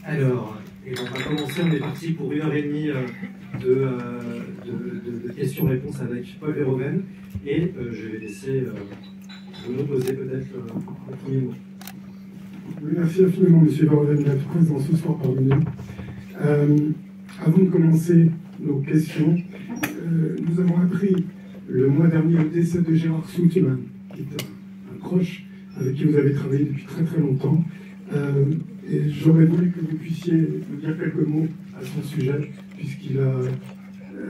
Alors, et on va commencer, on est parti pour 1h30 de questions-réponses avec Paul Verhoeven, et je vais laisser Bruno poser peut-être le premier mot. Oui, merci infiniment, M. Verhoeven, d'être présent ce soir parmi nous. Avant de commencer nos questions, nous avons appris le mois dernier le décès de Gérard Soutman, qui est un proche avec qui vous avez travaillé depuis très très longtemps. Et j'aurais voulu que vous puissiez nous dire quelques mots à son sujet, puisqu'il a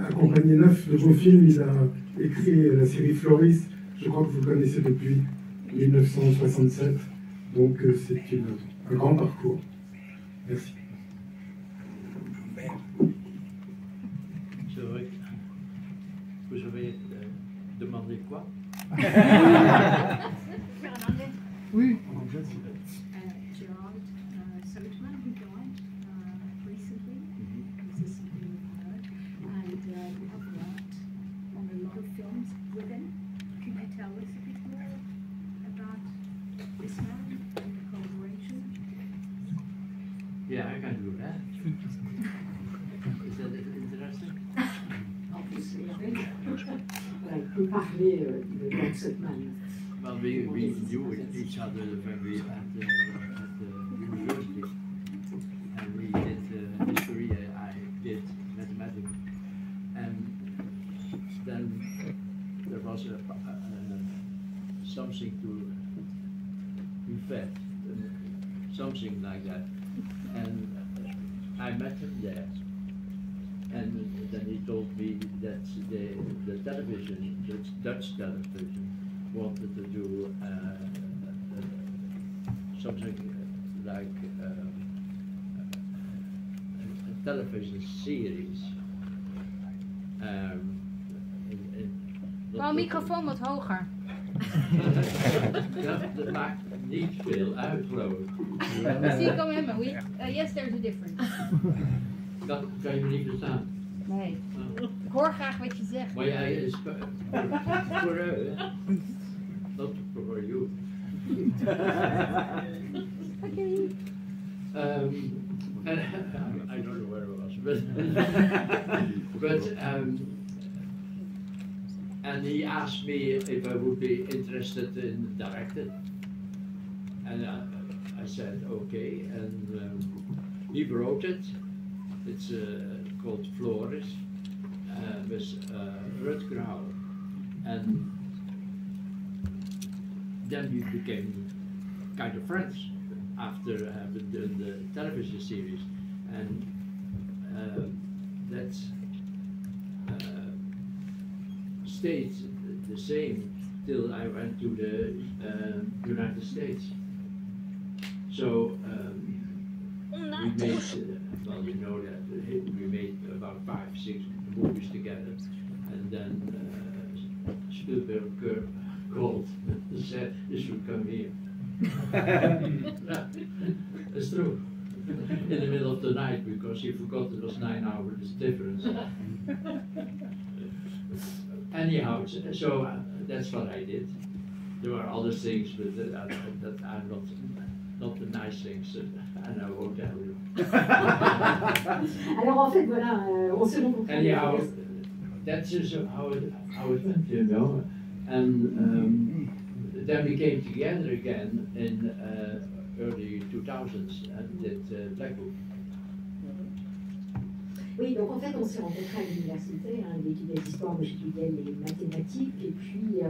accompagné 9 de vos films. Il a écrit la série Floris, je crois que vous le connaissez depuis 1967. Donc c'est un grand parcours. Merci. Vous avez demandé quoi? Oui. Gerard Soutman, who died recently. This is something we've heard. And we have worked on a lot of films with him. Could you tell us a bit more about this man and the collaboration? Yeah, I can do that. Is that interesting? Obviously, I think. Voilà, il peut parler de Gerard Soutman. Well, we knew each other when we at the university, and we did history. I did mathematics, and then there was something to be fed, something like that, and I met him there. And then he told me that the television, the Dutch television, wanted to do something like a television series. Wou microfoon wat hoger. Dat maakt niet veel uit, geloof ik. See, come in, yes, there's a difference. Dat kan je me niet verstaan. Nee. Ik hoor graag wat je zegt. Maar jij is voor not for you. Okay. And I don't know where I was, but and he asked me if I would be interested in directing, and I said okay, and he wrote it. It's called Floris, with Retour, and then we became kind of friends after having done the television series, and that stayed the same till I went to the United States. So we made, well, you know that we made about 5-6 movies together, and then Spielberg called and said, "You should come here." It's true. In the middle of the night, because he forgot it was 9 hours difference. Anyhow, so that's what I did. There were other things, but that are not the nice things, and I won't tell you. Alors en fait, voilà, on se rencontre. Anyhow, that's just how it went, you know. And then we came together again in early 2000s and did Black Book. Oui, donc en fait, on s'est rencontrés à l'université, hein, il étudiait l'histoire, moi j'étudiais les mathématiques, et puis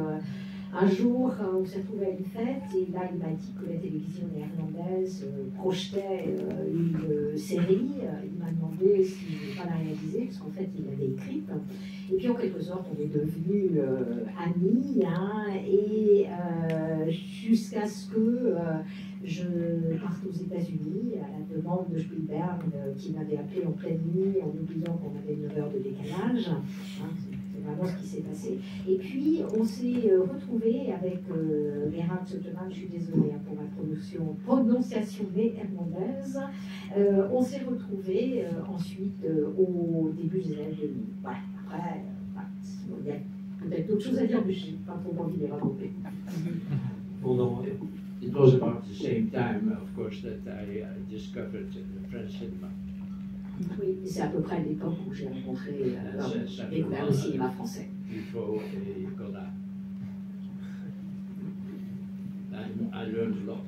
un jour, on s'est retrouvés à une fête, et là, il m'a dit que la télévision néerlandaise projetait une série. Il m'a demandé si je voulais pas la réaliser, parce qu'en fait, il l'avait écrite. Et puis, en quelque sorte, on est devenus amis, hein, et jusqu'à ce que je parte aux États-Unis à la demande de Spielberg, qui m'avait appelé en pleine nuit en oubliant qu'on avait 9 heures de décalage. Hein, c'est vraiment ce qui s'est passé. Et puis, on s'est retrouvés avec Gerard Soutman, je suis désolée hein, pour ma prononciation néerlandaise. On s'est retrouvés ensuite au début des années 2000. Voilà. Après, il y a peut-être d'autres choses à dire, mais je n'ai pas trop envie de les raconter. Pendant it was about the same time, of course, that I discovered the French cinema. Oui, c'est à peu près l'époque où j'ai rencontré, découvert le cinéma français. Before Godard. I learned a lot.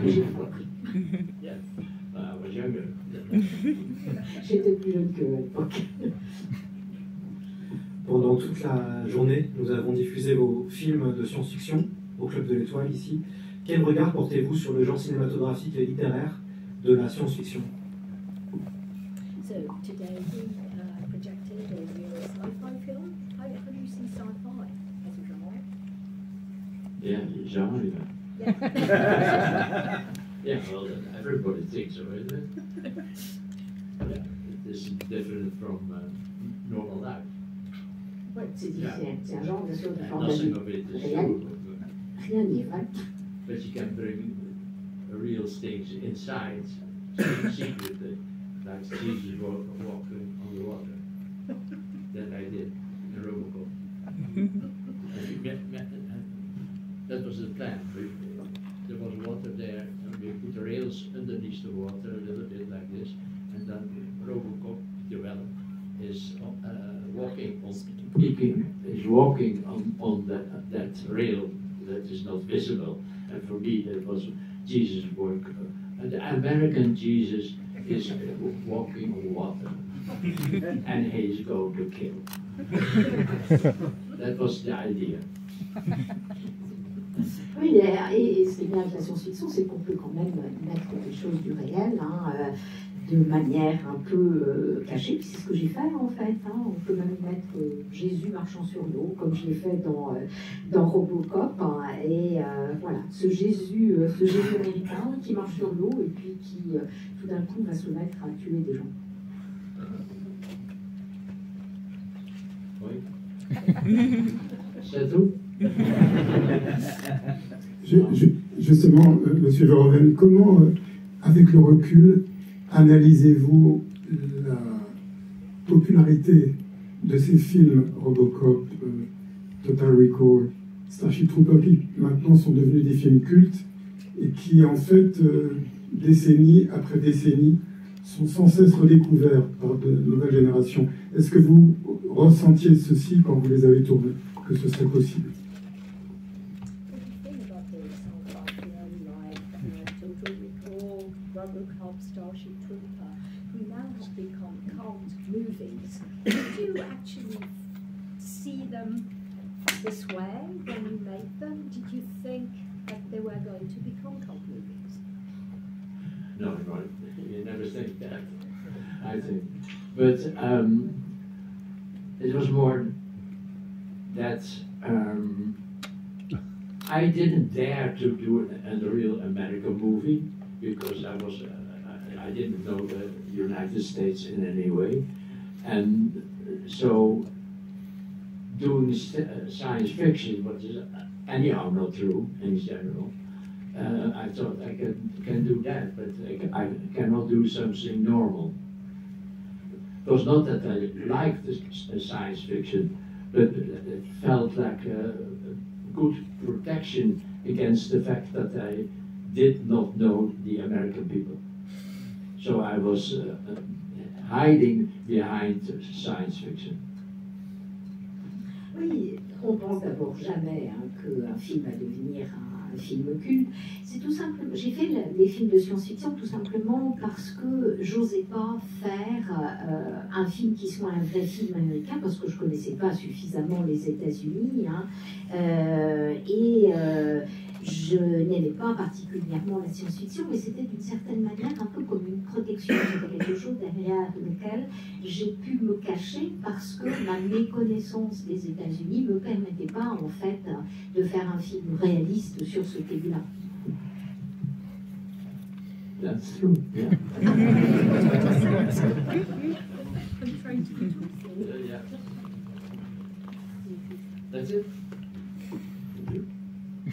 J'ai beaucoup appris. Yeah, I was younger. J'étais plus jeune qu'à l'époque. Pendant toute la journée, nous avons diffusé vos films de science-fiction au Club de l'Étoile ici. Quel regard portez-vous sur le genre cinématographique et littéraire de la science-fiction? So today we projected a real sci-fi film. How do you see sci-fi as a genre? Yeah, genre. Yeah. Yeah, well, everybody thinks so, isn't it? Yeah, this is different from normal life. Ouais, c'est un genre bien sûr différent de la Nothing vie of it is réelle. true. Rien n'y est vrai. But you can bring real things inside, secretly, like Jesus walking on the water. That I did in ROBOCOP. That was the plan. There was water there, and we put the rails underneath the water a little bit like this, and then ROBOCOP developed is walking on that rail that is not visible. And for me, that was Jesus' work. And the American Jesus is walking on water, and he's going to kill. That was the idea. Oui, et ce qui est bien avec la science-fiction, c'est qu'on peut quand même mettre quelque chose du réel, de manière un peu cachée, puis c'est ce que j'ai fait en fait. On peut même mettre Jésus marchant sur l'eau, comme je l'ai fait dans ROBOCOP, et voilà, ce Jésus américain qui marche sur l'eau et puis qui tout d'un coup va se mettre à tuer des gens. Oui. C'est tout. Justement, Monsieur Verhoeven, comment, avec le recul, analysez-vous la popularité de ces films ROBOCOP, Total Recall, Starship Troopers, qui maintenant sont devenus des films cultes et qui, en fait, décennie après décennie, sont sans cesse redécouverts par de nouvelles générations. Est-ce que vous ressentiez ceci quand vous les avez tournés, que ce serait possible? ROBOCOP, Starship Trooper, who now have become cult movies. Did you actually see them this way when you made them? Did you think that they were going to become cult movies? No, you never think that, I think. But it was more that I didn't dare to do a real American movie, because I didn't know the United States in any way, and so doing science fiction, which is anyhow not true in general, I thought I can do that, but I cannot do something normal. It was not that I liked the science fiction, but it felt like a good protection against the fact that I did not know the American people. So I was hiding behind science fiction. Oui, on pense d'abord jamais qu'un film va devenir un film culte. C'est tout simplement. J'ai fait les films de science-fiction tout simplement parce que j'osais pas faire un film qui soit un vrai film américain, parce que je connaissais pas suffisamment les États-Unis, je n'aimais pas particulièrement la science-fiction, mais c'était d'une certaine manière un peu comme une protection. C'était quelque chose derrière lequel j'ai pu me cacher parce que ma méconnaissance des États-Unis ne me permettait pas, en fait, de faire un film réaliste sur ce pays-là. That's true, yeah. Yeah. That's it.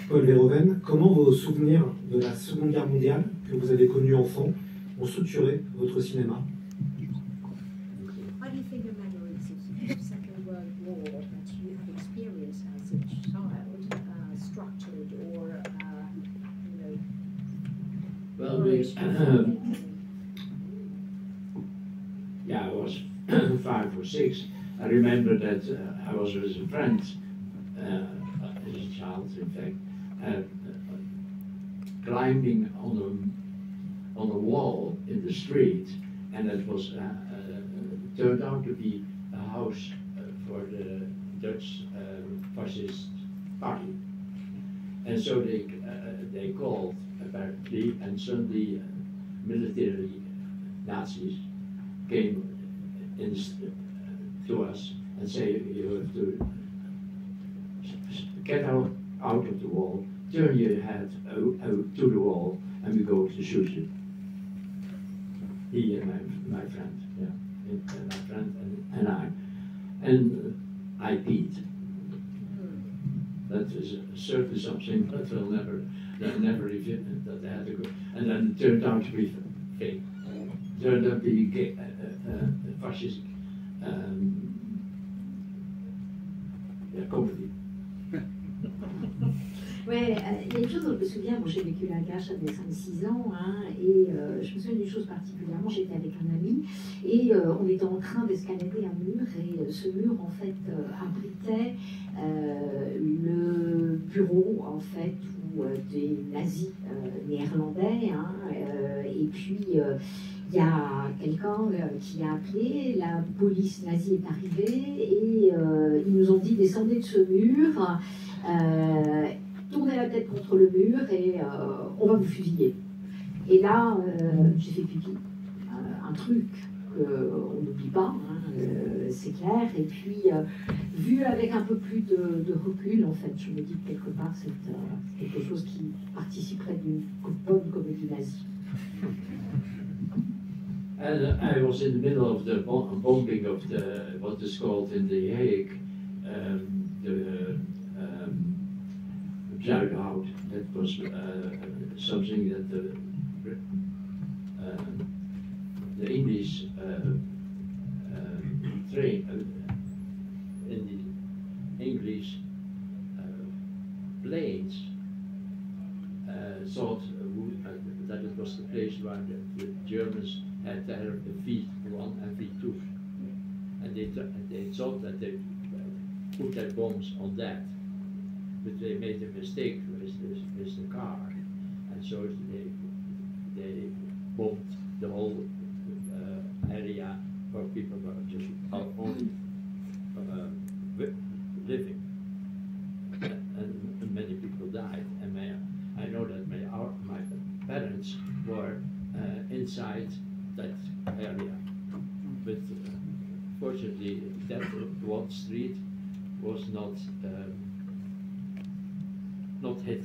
Paul Verhoeven, comment vos souvenirs de la Seconde Guerre mondiale, que vous avez connue enfant, ont structuré votre cinéma? How do you think the memories of the Second World War that you have experienced as a child structured or Well, yeah, I was 5 or 6. I remember that I was with a friend, as a child, in fact, climbing on a wall in the street, and it was turned out to be a house for the Dutch fascist party, and so they called apparently, and suddenly military Nazis came in to us and say, you have to get out of the wall, turn your head out to the wall, and we go to shoot you. He and my friend, yeah, my friend and I. And I peed. That is certainly something that will never reveal, that they had to go. And then it turned out to be fake. Turned out to be fascist comedy. Ouais, il y a une chose dont je me souviens, moi j'ai vécu la guerre, j'avais 5-6 ans, hein, et je me souviens d'une chose particulièrement, j'étais avec un ami, et on était en train d'escalader un mur, et ce mur en fait abritait le bureau en fait où des nazis néerlandais, hein, et puis il y a quelqu'un qui a appelé, la police nazie est arrivée, et ils nous ont dit descendez de ce mur, tournez la tête contre le mur et on va vous fusiller. Et là, j'ai fait pipi. Un truc qu'on n'oublie pas, hein, c'est clair. Et puis, vu avec un peu plus de recul, en fait, je me dis que quelque part, c'est quelque chose qui participerait d'une bonne comédie nazie. And I was in the middle of the bombing of what is called in The Hague, Zuidhout. That was something that the English in the English planes thought that it was the place where the Germans had their V1 and V2, and they thought that they put their bombs on that. But they made a mistake with the car, and so they bombed the whole area where people were just only living, and many people died. And I know that my parents were inside that area, but fortunately that one street was not hit.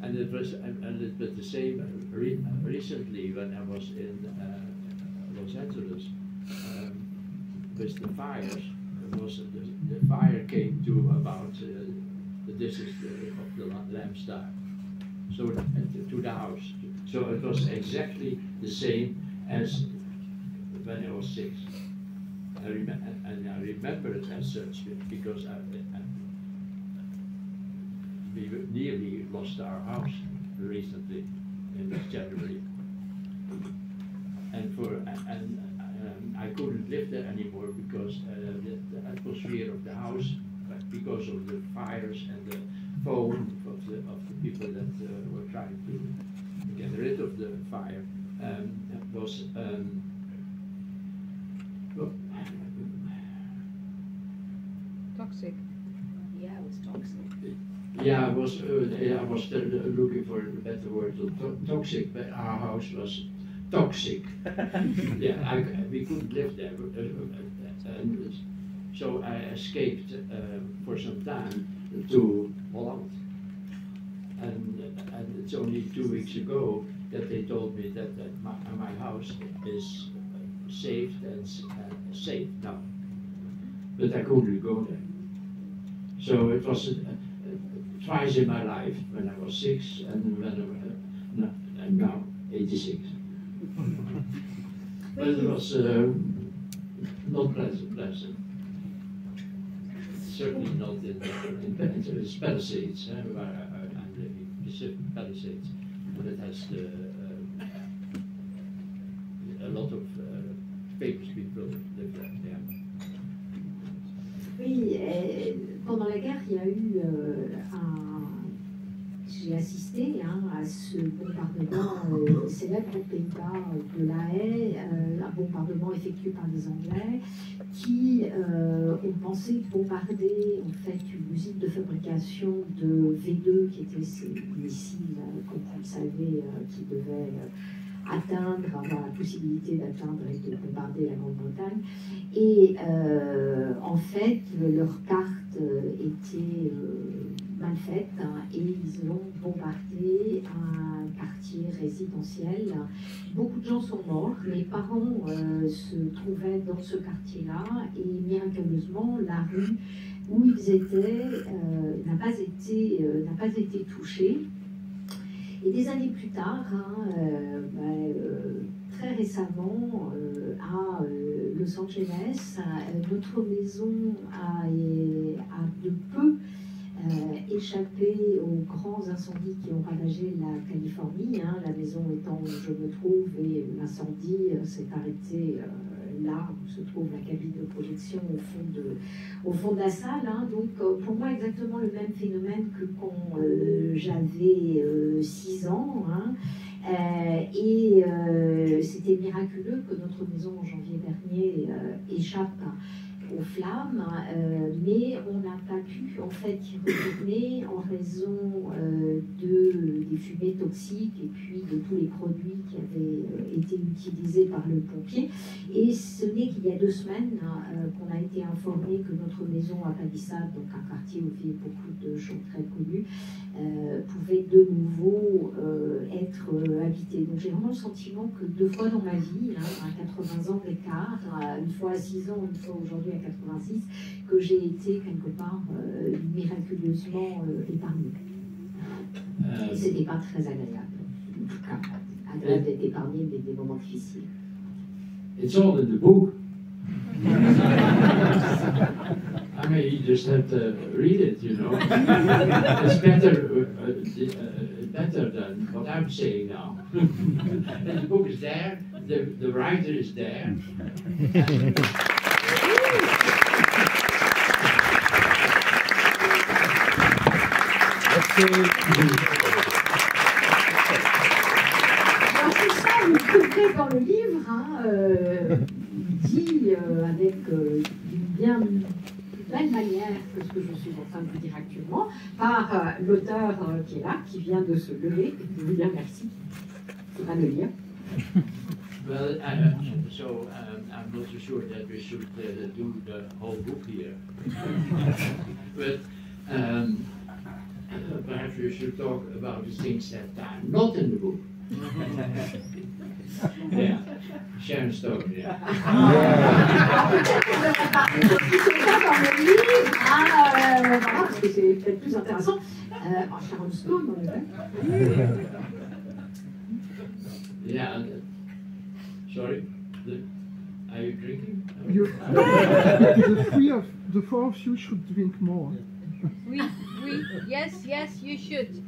And it was a little bit the same recently when I was in Los Angeles with the fires. The fire came to about the distance of the lamp star, so to the house. So it was exactly the same as when I was 6. I remember it as such because we nearly lost our house recently in January, and I couldn't live there anymore because the atmosphere of the house, because of the fires and the foam of the people that were trying to get rid of the fire, was Toxic. Yeah, it was toxic. Yeah, I was looking for a better word than toxic, but our house was toxic. Yeah, we couldn't live there. And so I escaped for some time to Holland. And it's only 2 weeks ago that they told me that my house is saved and safe now. But I couldn't go there. So it was twice in my life, when I was 6 and and now 86. But it was not pleasant. Certainly not in Palisades, where I'm living, Pacific Palisades. that has a lot of famous people live there. Yeah. Oui, pendant la guerre, il y a eu j'ai assisté à ce bombardement célèbre aux Pays-Bas de La Haye, un bombardement effectué par les Anglais qui ont pensé bombarder en fait une usine de fabrication de V2 qui était ces missiles, comme vous le savez, qui devaient avoir la possibilité d'atteindre et de bombarder la Grande-Bretagne. Et en fait, leur carte était mal faite et ils ont bombardé un quartier résidentiel. Beaucoup de gens sont morts. Mes parents se trouvaient dans ce quartier-là et miraculeusement, la rue où ils étaient n'a pas été touchée. Et des années plus tard, très récemment, à Los Angeles, notre maison a de peu échappé aux grands incendies qui ont ravagé la Californie. La maison étant où je me trouve et l'incendie s'est arrêté là où se trouve la cabine de projection au fond de la salle. Donc pour moi exactement le même phénomène que quand j'avais 6 ans. Et c'était miraculeux que notre maison en janvier dernier échappe aux flammes, mais on n'a pas pu en fait y retourner en raison des fumées toxiques et puis de tous les produits qui avaient été utilisés par le pompier. Et ce n'est qu'il y a 2 semaines qu'on a été informé que notre maison à Palisade, donc un quartier où vivent beaucoup de gens très connus, pouvait de nouveau être habité. Donc j'ai vraiment le sentiment que 2 fois dans ma vie, à 80 ans d'écart, une fois à 6 ans, une fois aujourd'hui à 86, que j'ai été quelque part miraculeusement épargnée. Et ce n'était pas très agréable, en tout cas. Agréable d'être épargnée des moments difficiles. It's all in the book. I mean, you just have to read it, you know. It's better than what I'm saying now. And the book is there, the writer is there. Alors tout ça, vous le trouverez dans le livre, dit avec une bien belle manière que ce que je suis en train de vous dire actuellement, par l'auteur qui est là, qui vient de se lever, et de vous dire merci. Il va le lire. Well, so I'm not so sure that we should do the whole book here. But perhaps we should talk about the things that are not in the book. Yeah, Sharon Stone, yeah. Parce que c'est peut-être plus intéressant. Sharon Stone, dans le fait. Yeah. Sorry, are you drinking? The 4 of you should drink more. Oui, yes, you should.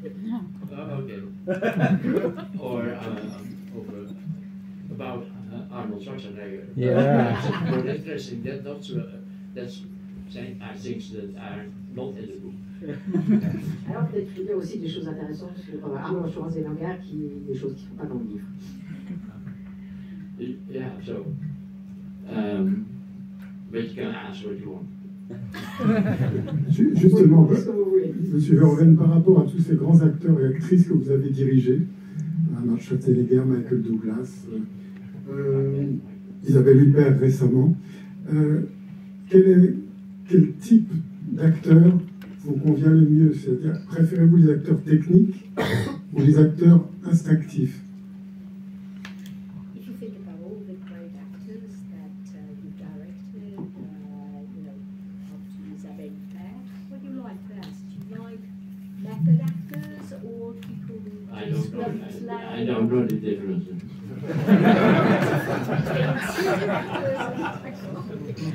Okay. Or about Arnold Schwarzenegger. Yeah. That's more interesting. That's things that are not in the book. Alors peut-être qu'il y a aussi des choses intéressantes sur Arnold Schwarzenegger, des choses qui ne sont pas dans le livre. Yeah, so but you can ask what you want. Justement, Monsieur Verhoeven, par rapport à tous ces grands acteurs et actrices que vous avez dirigés, Arnold Schwarzenegger, Michael Douglas, Isabelle Huppert récemment, quel type d'acteur vous convient le mieux? C'est-à-dire, préférez-vous les acteurs techniques ou les acteurs instinctifs? If you think about all the great actors that you've directed, up to Isabelle Huppert, what do you like best? Do you like method actors or people who I don't know the difference.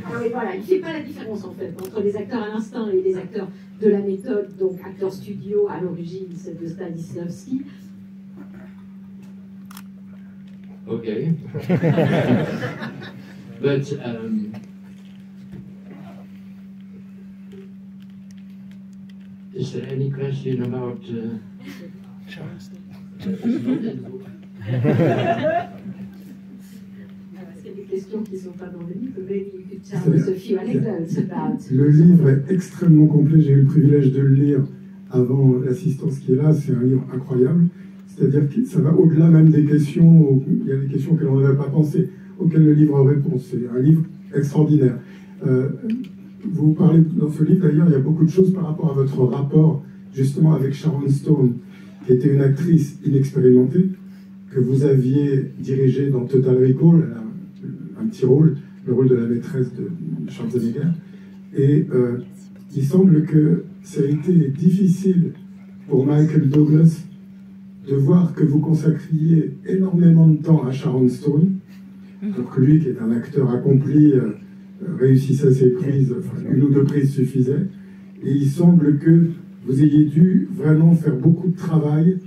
Ah oui, voilà, il ne fait pas la différence en fait entre les acteurs à l'instinct et les acteurs de la méthode, donc acteurs studio à l'origine, c'est de Stanislavski. Okay. But is there any question about? Le livre est extrêmement complet, j'ai eu le privilège de le lire avant l'assistance qui est là, c'est un livre incroyable, c'est-à-dire que ça va au-delà même des questions, il y a des questions auxquelles on n'avait pas pensé, auxquelles le livre répond, c'est un livre extraordinaire. Vous parlez dans ce livre d'ailleurs, il y a beaucoup de choses par rapport à votre rapport justement avec Sharon Stone, qui était une actrice inexpérimentée, que vous aviez dirigée dans Total Recall, elle a un petit rôle, le rôle de la maîtresse de Schwarzenegger. Et il semble que ça a été difficile pour Michael Douglas de voir que vous consacriez énormément de temps à Sharon Stone, alors que lui, qui est un acteur accompli, réussissait ses prises, enfin, une ou deux prises suffisaient. Et il semble que vous ayez dû vraiment faire beaucoup de travail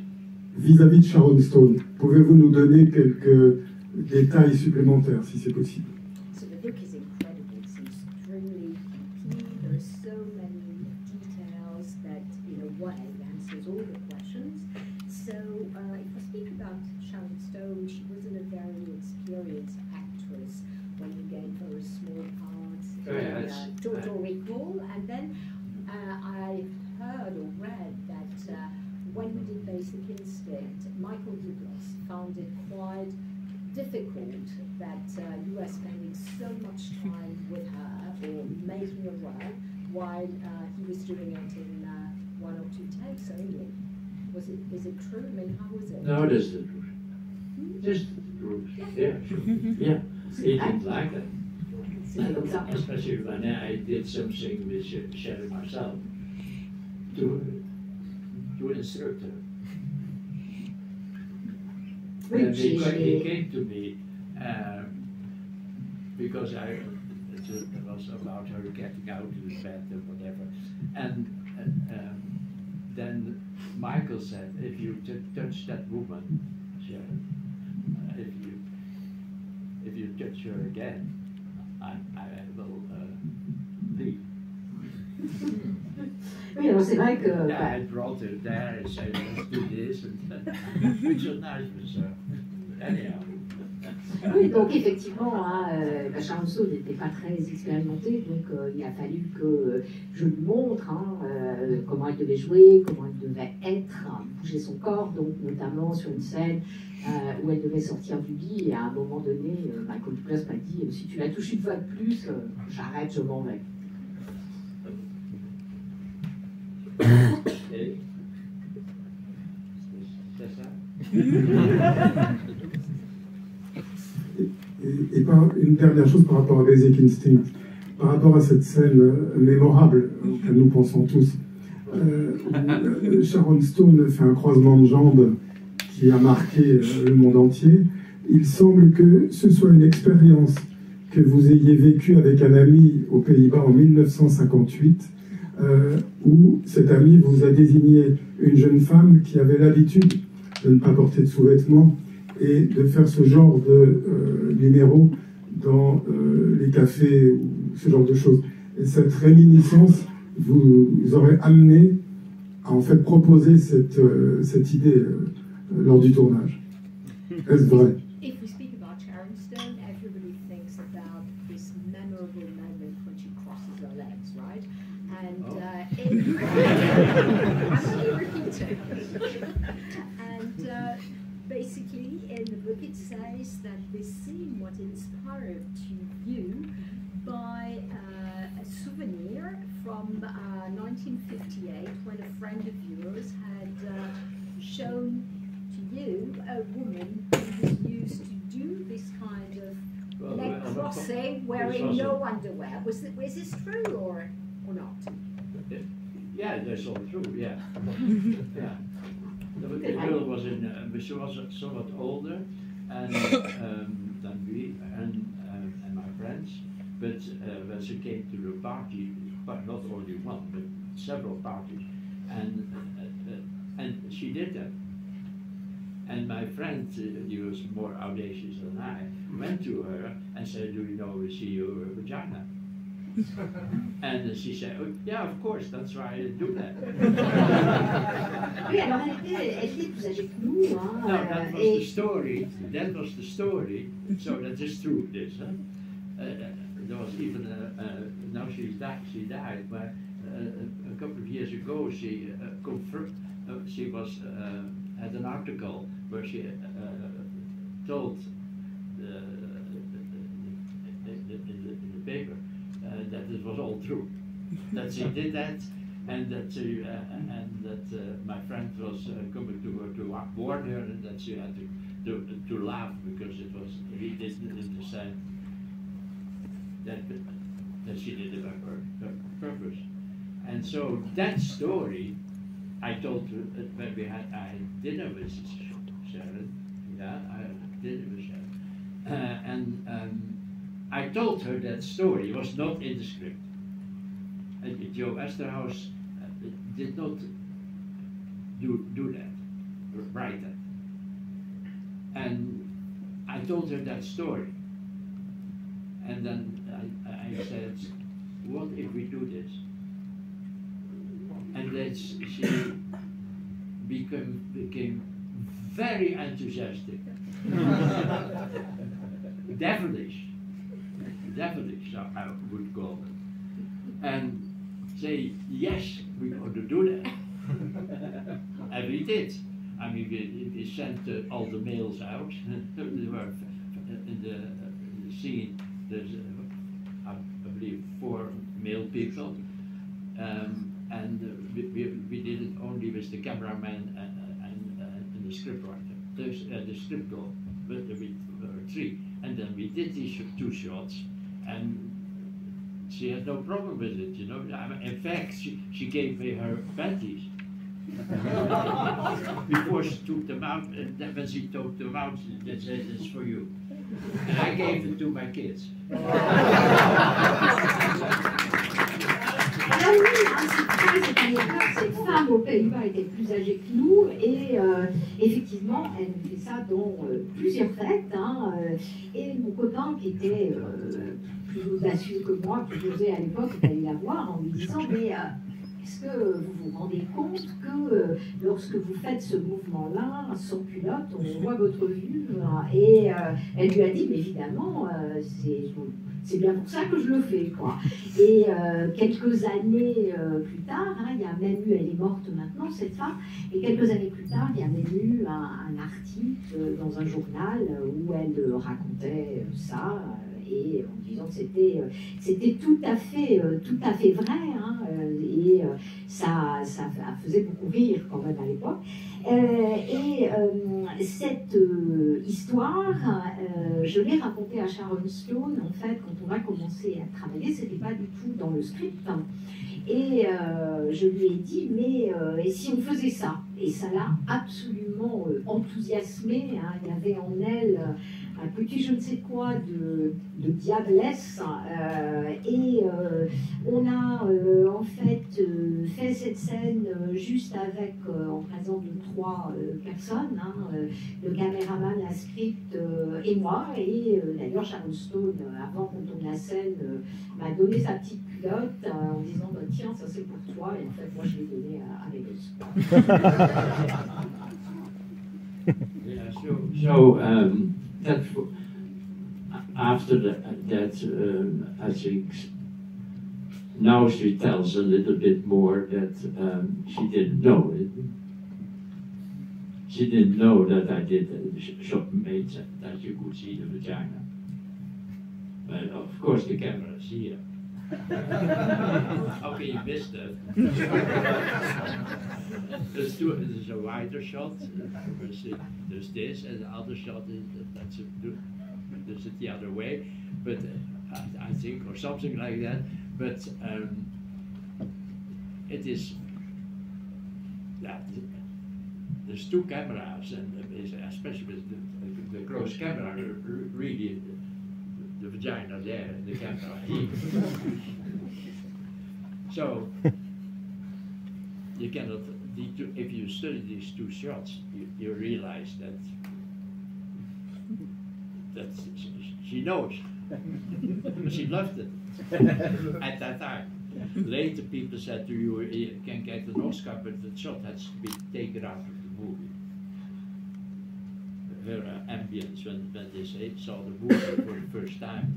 vis-à-vis de Sharon Stone. Pouvez-vous nous donner quelques détails supplémentaires, si c'est possible? So the book is incredible. It's extremely complete. There are so many details that, in a way, answers all the questions. So if I speak about Sharon Stone, she wasn't a very experienced actress when you gave her a small part in Total Recall. And then I heard or read that when we did Basic Instinct, Michael Douglas found it quite difficult that you were spending so much time with her or making her work while he was doing it in 1 or 2 takes only. Is it true? I mean, how was it? No, that's the truth. Just the truth. Yeah, sure. Yeah, he didn't like that. Especially when I did something with Sharon myself to instruct her. And he came to me because it was about her getting out of the bed and whatever. And then Michael said, if you touch that woman, Sharon, if you touch her again, I will leave. Oui, alors c'est vrai que... I brought her there and said, let's do this, and which was nice, but anyhow. Oui, donc effectivement, Sharon Stone n'était pas très expérimentée, donc il a fallu que je lui montre comment elle devait jouer, comment elle devait être, bouger son corps, donc notamment sur une scène où elle devait sortir du lit, et à un moment donné, Michael Douglas m'a dit, si tu la touches une fois de plus, j'arrête, je m'en vais. C'est ça? Et une dernière chose par rapport à Basic Instinct, par rapport à cette scène mémorable auquel nous pensons tous, où Sharon Stone fait un croisement de jambes qui a marqué le monde entier. Il semble que ce soit une expérience que vous ayez vécue avec un ami aux Pays-Bas en 1958, où cet ami vous a désigné une jeune femme qui avait l'habitude de ne pas porter de sous-vêtements et de faire ce genre de numéro dans les cafés ou ce genre de choses. Et cette réminiscence vous aurait amené à en fait proposer cette idée lors du tournage. Est-ce vrai? If we speak about Sharon Stone, everybody thinks about this memorable moment when she crosses her legs, right? And I'm only repeating. And basically, in the book, it says that this scene was inspired to you by a souvenir from 1958 when a friend of yours had shown to you a woman who was used to do this kind of leg crossing wearing no underwear. Was this true or not? Yeah, that's all true, yeah. Yeah. The girl was she was somewhat older and than we and my friends, but when she came to the party, but not only one, but several parties, and she did that. And my friend, he was more audacious than I, went to her and said, "Do you know we see your vagina?" And she said, "Oh, yeah, of course, that's why I do that." Oui, alors elle était plus âgée que nous. Hein, No, that was the story. That was the story. So that is true. This. There was even now she died, but a couple of years ago she confirmed. She was had an article where she told in the paper that it was all true, that she did that, and that my friend was coming to her to warn her, and that she had to laugh because it was he didn't understand that she did it on purpose. And so that story I told her when I had dinner with Sharon. Yeah, I had dinner with Sharon, and I told her that story. It was not in the script. And Joe Esterhaus did not do that, write that. And I told her that story. And then I said, "What if we do this?" And then she became very enthusiastic, devilish, I would call it, and say, "Yes, we're going to do that." And we did. I mean, we sent all the mails out. They were in the scene. There's, I believe, 4 male people, and we did it only with the cameraman and the scriptwriter, the script girl, but we were 3, and then we did these 2 shots, and she had no problem with it, you know. In fact, she gave me her panties before she took them out, and then when she took them out, she said, "It's for you." And I gave it to my kids. Alors oui, cette anecdote, cette femme aux Pays-Bas était plus âgée que nous et effectivement, elle nous fait ça dans plusieurs fêtes. Hein, et mon copain qui était plus audacieux que moi, plus osé à l'époque, est allé la voir en lui disant « Mais est-ce que vous vous rendez compte que lorsque vous faites ce mouvement-là, sans culotte, on voit votre vulve ?» Et elle lui a dit « Mais évidemment, c'est bien pour ça que je le fais, quoi. » Et quelques années plus tard, hein, il y a même eu, elle est morte maintenant, cette femme, et quelques années plus tard, il y a même eu un article dans un journal où elle racontait ça, et en disant que c'était tout à fait vrai, hein, et ça faisait beaucoup rire quand même à l'époque. Cette histoire, je l'ai racontée à Sharon Stone, en fait, quand on a commencé à travailler, c'était pas du tout dans le script, hein. Et je lui ai dit, mais et si on faisait ça? Et ça l'a absolument enthousiasmée, hein. Il y avait en elle un petit je ne sais quoi de diablesse, et on a en fait fait cette scène juste avec, en présence de 3 personnes, hein, le caméraman, la script et moi, et d'ailleurs Sharon Stone, avant qu'on tourne la scène, m'a donné sa petite culotte en disant bah, tiens, ça c'est pour toi, et en fait moi je l'ai donné à mes gosses. Yeah, so that after that I think now she tells a little bit more that she didn't know it. She didn't know that I did shot made that you could see the vagina. But of course the camera see it. How can you miss that? There's a wider shot. There's this, and the other shot is that's it the other way. But I think, or something like that. But it is that there's 2 cameras, and especially with the close camera, really. The vagina there and the camera here. So you cannot if you study these two shots, you realize that she knows. She loved it at that time. Later, people said to you, you can get an Oscar, but the shot has to be taken out of the movie. Her ambience when they saw the movie for the first time.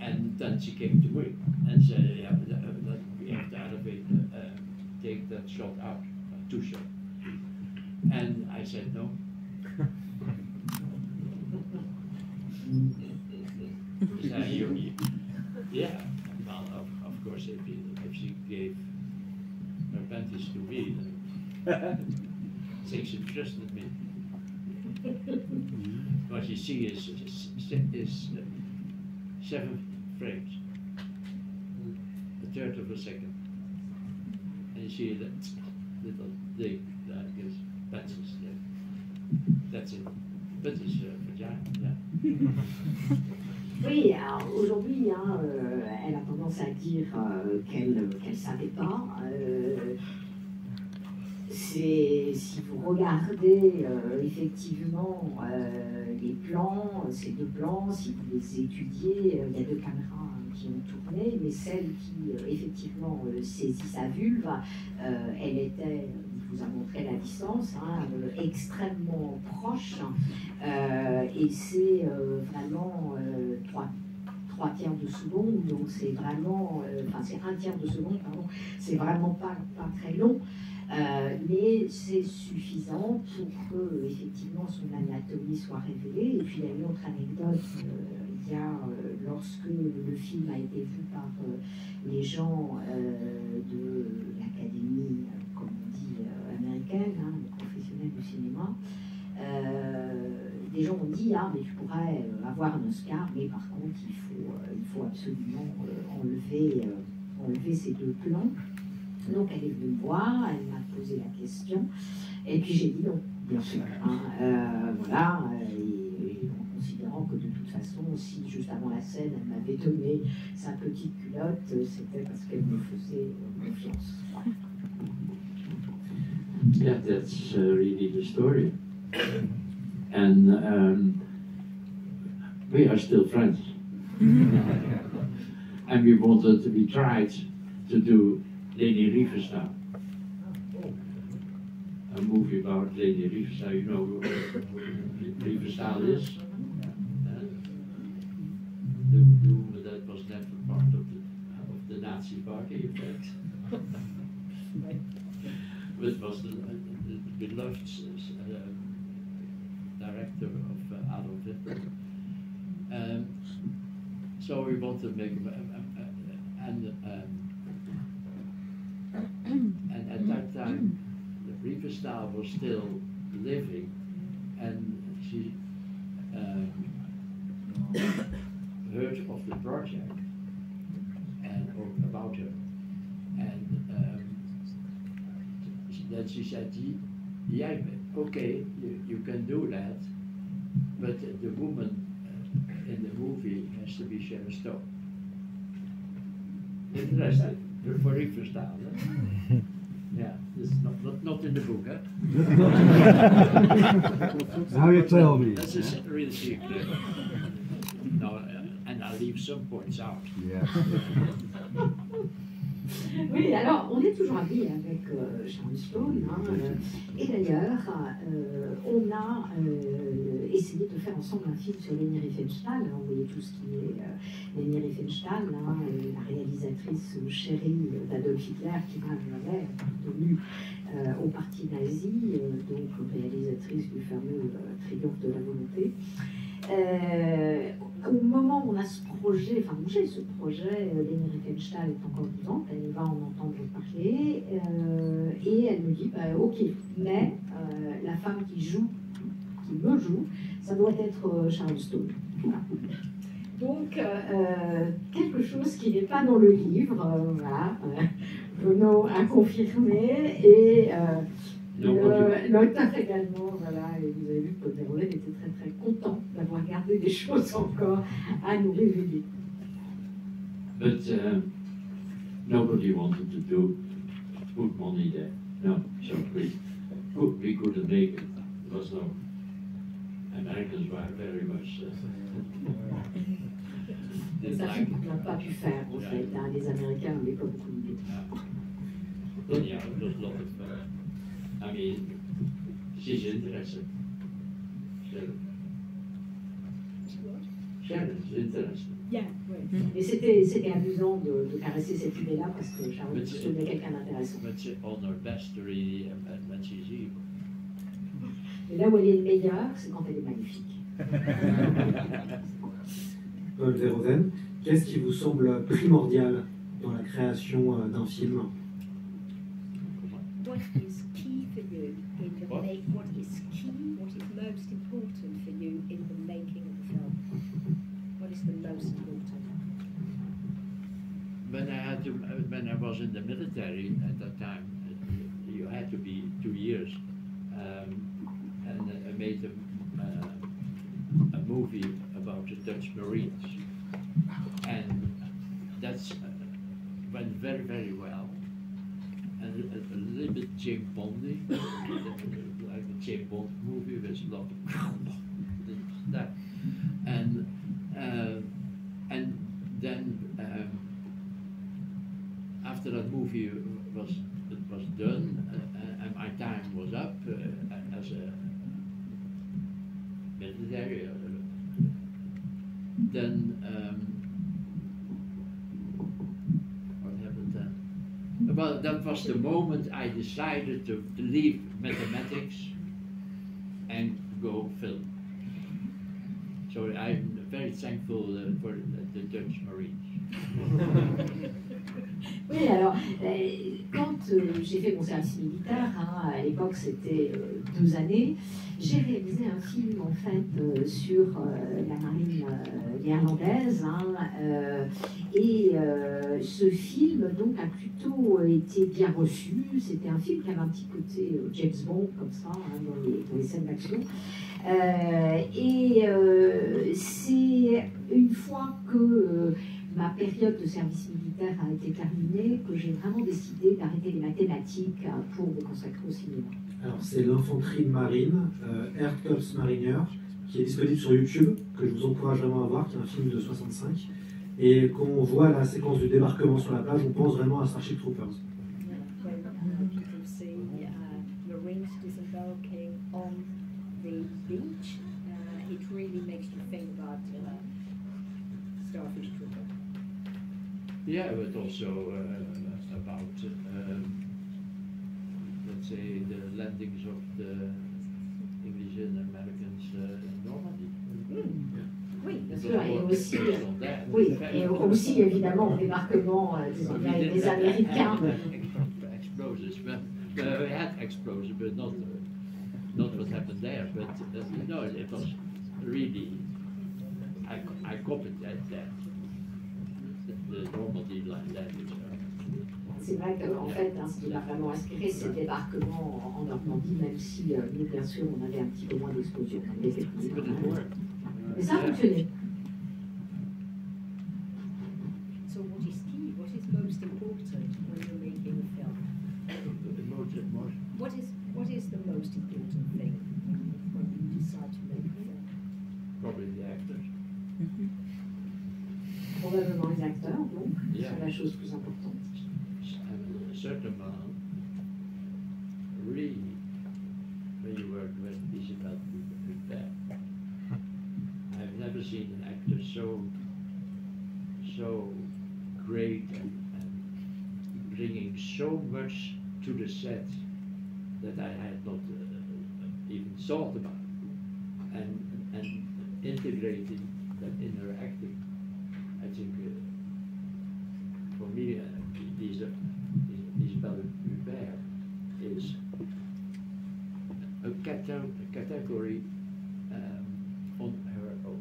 And then she came to me and said, yeah, we have to elevate, take that shot out, two shots. And I said no. Yeah, well, of course, if she gave her panties to me, then things interested me. What you see is 7 frames, a third of a second, and you see that little thing that is pencils there. That's it. That is vagina. Yeah. Oui, alors aujourd'hui, hein, elle a tendance à dire qu'elle ne savait pas. Si vous regardez effectivement les plans, ces deux plans, si vous les étudiez, il y a 2 caméras qui ont tourné, mais celle qui effectivement saisit sa vulve, elle était, il vous a montré la distance, hein, extrêmement proche, et c'est vraiment 3 tiers de seconde, donc c'est vraiment, enfin c'est 1 tiers de seconde, pardon, c'est vraiment pas très long. Mais c'est suffisant pour que effectivement son anatomie soit révélée. Et puis il y a une autre anecdote, il y a lorsque le film a été vu par les gens de l'académie, comme on dit, américaine, hein, les professionnels du cinéma, des gens ont dit ah mais tu pourrais avoir un Oscar, mais par contre il faut absolument enlever ces 2 plans. Donc elle est venue me voir, elle m'a posé la question, et puis j'ai dit non, bien sûr. Hein, voilà, et en considérant que de toute façon, si juste avant la scène, elle m'avait donné sa petite culotte, c'était parce qu'elle me faisait confiance. Voilà. Yeah, that's really the story. And we are still friends. And we tried to do Leni Riefenstahl, a movie about Leni Riefenstahl. You know who Riefenstahl is? The woman that was never part of the Nazi party, in fact. But was the beloved director of Adolf Hitler. So we want to make and at that time, the Riefenstahl was still living, and she heard of the project and about her, and then she said, "Yeah, okay, you can do that, but the woman in the movie has to be Sharon Stone." Interesting. For Riefenstahl, eh? Yeah, this is not in the book, eh? Now you tell me. That's a real secret. No, and I'll leave some points out. Yeah. Oui, alors on est toujours amis avec Sharon Stone, hein, et d'ailleurs on a essayé de faire ensemble un film sur Leni Riefenstahl, hein, vous voyez tout ce qui est Leni Riefenstahl, hein, la réalisatrice chérie d'Adolf Hitler qui m'a appartenu au parti nazi, donc réalisatrice du fameux Triomphe de la volonté. Au moment où on a ce projet, enfin où j'ai ce projet, Leni Riefenstahl est encore vivante, elle va en entendre parler, et elle me dit bah, ok, mais la femme qui me joue, ça doit être Sharon Stone. Voilà. Donc quelque chose qui n'est pas dans le livre, voilà, Bruno a confirmé, et l'auteur également, voilà, et vous avez vu que Paul Verhoeven était très très content d'avoir gardé des choses encore à nous révéler. But nobody wanted to put money there. No, so we couldn't make it. There was no. Americans were very much. C'est un film qu'on n'a pas pu faire, en fait. Hein. Les Américains n'avaient pas beaucoup d'idées. Yeah, there's a lot of. I mean, she's interested. Shannon's interested. Yeah, ouais. Et c'était amusant de caresser cette idée-là parce que Charlotte se trouvait quelqu'un d'intéressant. But on her best, really, when she's evil. Et là où elle est le meilleure, c'est quand elle est magnifique. Paul Verhoeven, qu'est-ce qui vous semble primordial dans la création d'un film? What is key for you in the what is key, what is most important for you in the making of the film? What is the most important? When I was in the military at that time, you had to be 2 years, and I made a movie about the Dutch Marines, and that's went very, very well, and a little bit James Bondy, like the James Bond movie with a lot of that, and then after that movie was done, and my time was up as a military. Then what happened then? Well, that was the moment I decided to leave mathematics and go film. So I'm very thankful for the Dutch Marines. Oui, alors, quand j'ai fait mon service militaire, hein, à l'époque c'était 2 années, j'ai réalisé un film en fait sur la marine néerlandaise, hein, et ce film donc a plutôt été bien reçu. C'était un film qui avait un petit côté James Bond comme ça, hein, dans les scènes d'action. C'est une fois que ma période de service militaire a été terminée que j'ai vraiment décidé d'arrêter les mathématiques pour me consacrer au cinéma. Alors c'est l'infanterie marine, Aircorps Mariner, qui est disponible sur YouTube, que je vous encourage vraiment à voir, qui est un film de 65. Et quand on voit la séquence du débarquement sur la plage, on pense vraiment à Starship Troopers. Marines disembarking on the beach, it really makes you think about Starfish Trooper. Yeah, but also about, let's say, the landings of the English and Americans in Normandy. Yeah. Oui, bien sûr, et aussi évidemment au débarquement des Américains. Explosives, we had explosives, but not what happened there. But no, it was really, I copied that. The Normandy landings. C'est vrai qu'en fait, hein, ce qui m'a vraiment inspiré, c'est le débarquement en Normandie, même si nous, bien sûr, on avait un petit peu moins d'explosions. Mais ça a fonctionné. So what is key? What is most important when you're making a film? What is the most important thing when you decide to make a film? Probably the actors. Probablement les acteurs, donc, c'est la chose plus importante. A certain amount, really, when you work with Isabel Hubert, I've never seen an actor so great and bringing so much to the set that I had not even thought about, and integrating that in her acting. I think for me, Isabelle Hubert is a category on her own.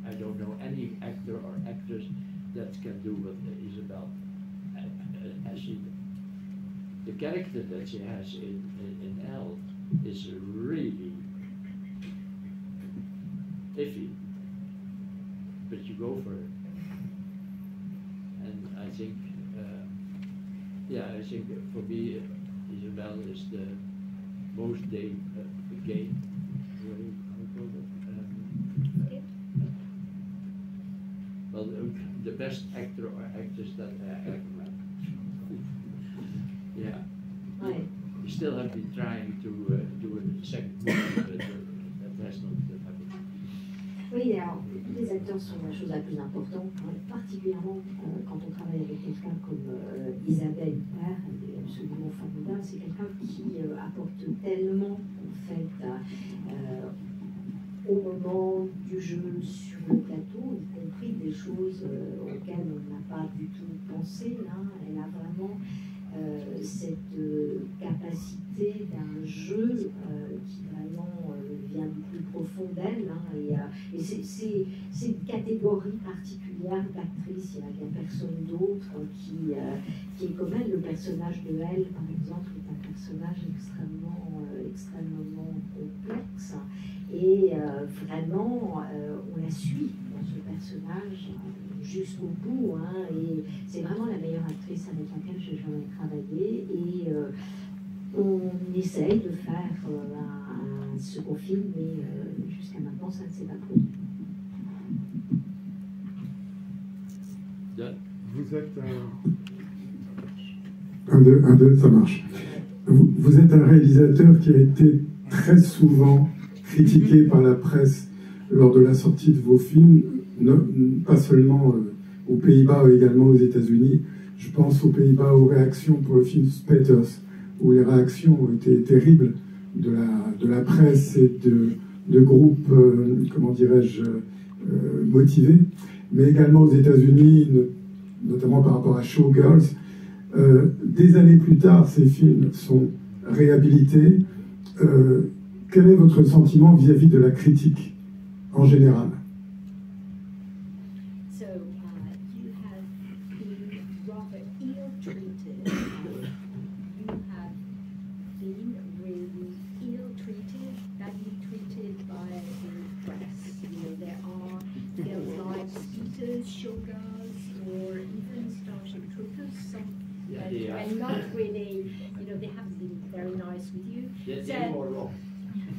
I don't know any actor or actress that can do what Isabelle has. The character that she has in Elle is really iffy, but you go for it. And I think Yeah, I think for me, Isabel is the most gay, how you call it? Well, the best actor or actress that I ever met. Yeah. Ouais. We still have been trying to do a second movie, but that has not happened. Oui, alors, les acteurs sont la chose la plus importante, hein, particulièrement quand on travaille avec quelqu'un comme Isabelle Huppert, elle est absolument formidable. C'est quelqu'un qui apporte tellement, en fait, au moment du jeu sur le plateau, y compris des choses auxquelles on n'a pas du tout pensé. Hein. Elle a vraiment cette capacité d'un jeu qui vraiment vient du plus profond d'elle. Hein, et c'est une catégorie particulière d'actrice. Il n'y a personne d'autre qui est comme elle. Le personnage de elle, par exemple, est un personnage extrêmement complexe. Et vraiment, on la suit dans ce personnage jusqu'au bout. Hein, et c'est vraiment la meilleure actrice avec laquelle j'ai jamais travaillé. Et on essaye de faire un second film, mais jusqu'à maintenant, ça ne s'est pas produit. Vous êtes un deux, ça marche. Vous êtes un réalisateur qui a été très souvent critiqué par la presse lors de la sortie de vos films, pas seulement aux Pays-Bas, mais également aux États-Unis. Je pense aux Pays-Bas aux réactions pour le film Spatters, où les réactions ont été terribles de la presse et de groupes, comment dirais-je, motivés, mais également aux États-Unis, notamment par rapport à Showgirls. Des années plus tard, ces films sont réhabilités. Quel est votre sentiment vis-à-vis de la critique en général? So, you have been rather ill-treated. You have been really ill-treated, badly treated by the press. You know, there are films like Skeeters, Showgirls, or even Starship Troopers. Some are not really, you know, they haven't been very nice with you.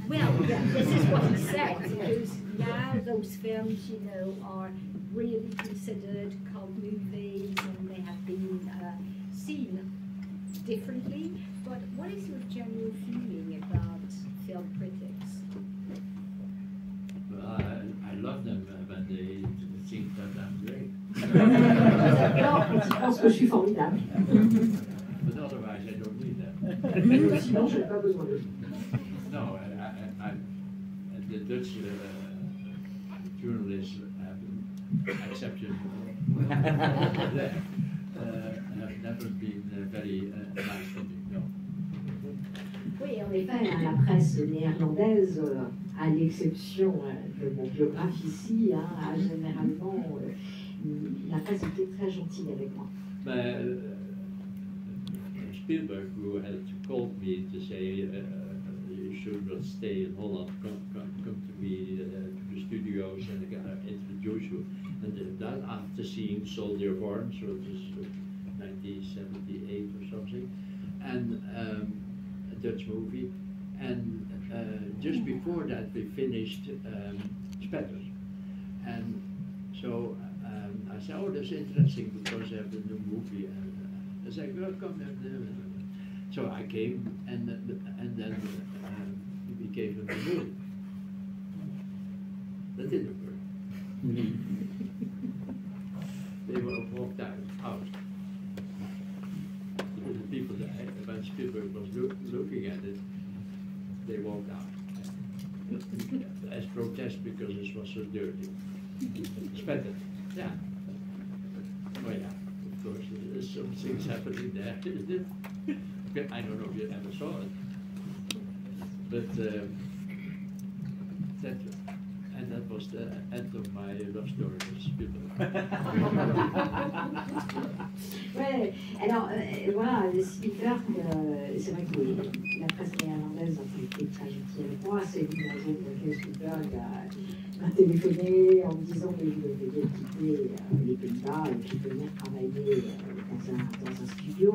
Well, yeah, this is what he said, because now those films, you know, are really considered cult movies and they have been seen differently. But what is your general feeling about film critics? Well, I love them when they think that I'm great. Je pense que je suis formidable. But otherwise, I don't need that. Sinon, je n'ai pas besoin de. No, the Dutch journalists have accepted that have never been very nice to me. No. Oui, en effet, la presse néerlandaise, à l'exception de mon biographe ici, a généralement, la presse était très gentille avec moi. Spielberg, who had called me to say, you should not stay in Holland, come to me to the studios and introduce you. And then after seeing Soldier of Orange, which is 1978 or something, and a Dutch movie, and just before that we finished Spatters. And so I said, oh, that's interesting because I have a new movie. And I said, well, come. So I came, and then we gave him the movie. That didn't work. They were walked out. The people that, when Spielberg was looking at it, they walked out as protest because it was so dirty. Spattered, yeah. Oh yeah, of course, there's some things happening there. I don't know if you ever saw it, but that was the end of my love story with Spielberg. Ouais, alors voilà, Spielberg, c'est vrai que la presse néerlandaise a été très gentille avec moi. C'est une raison pour laquelle Spielberg m'a téléphoné en me disant que je devais bien quitter les Pays-Bas et puis venir travailler dans un studio.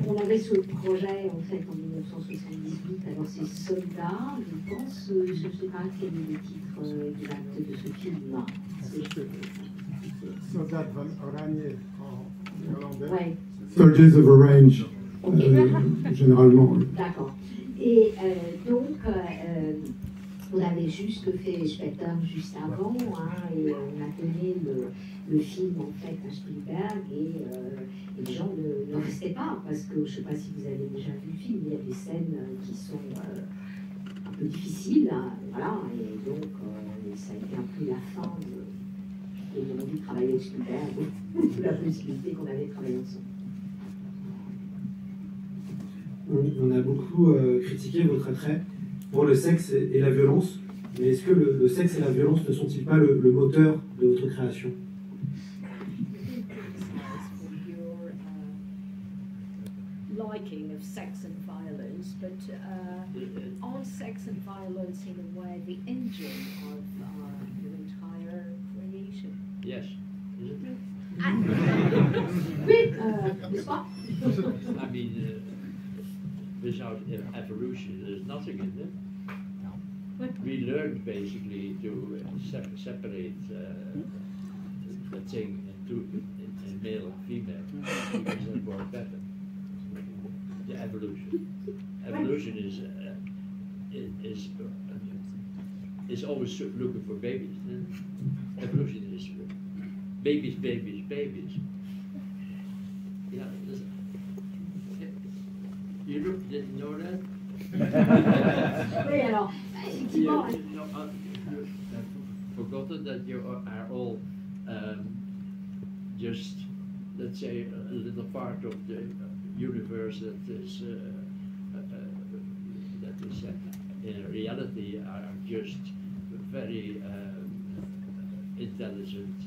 On avait ce projet en fait en 1978, alors c'est Soldats, je pense, je ne sais pas quel est le titre exact de ce film. Soldat van Oranje en néerlandais. Ouais. Soldiers of Orange, généralement. Oui. D'accord. Et donc, on avait juste fait Spectre juste avant, et on a donné le film en fait à Spielberg, et les gens ne restaient pas, parce que je ne sais pas si vous avez déjà vu le film, il y a des scènes qui sont un peu difficiles, voilà, et donc ça a été un peu la fin de mon envie de travailler avec Spielberg, de la possibilité qu'on avait de travailler ensemble. On a beaucoup critiqué votre attrait pour le sexe et la violence, mais est-ce que le sexe et la violence ne sont-ils pas le moteur de votre création? Liking of sex and violence, but on sex and violence in a way the engine of your entire creation. Yes, isn't it? Oui, n'est-ce pas? I mean, without evolution, there's nothing in it. We learned basically to separate the thing in male and female because that worked better. The evolution. Evolution is always looking for babies. Evolution is babies, babies, babies. Yeah. You didn't know that? Oui, alors, effectivement. Forgotten that you are all just, let's say, a little part of the universe that is in reality are just very intelligent.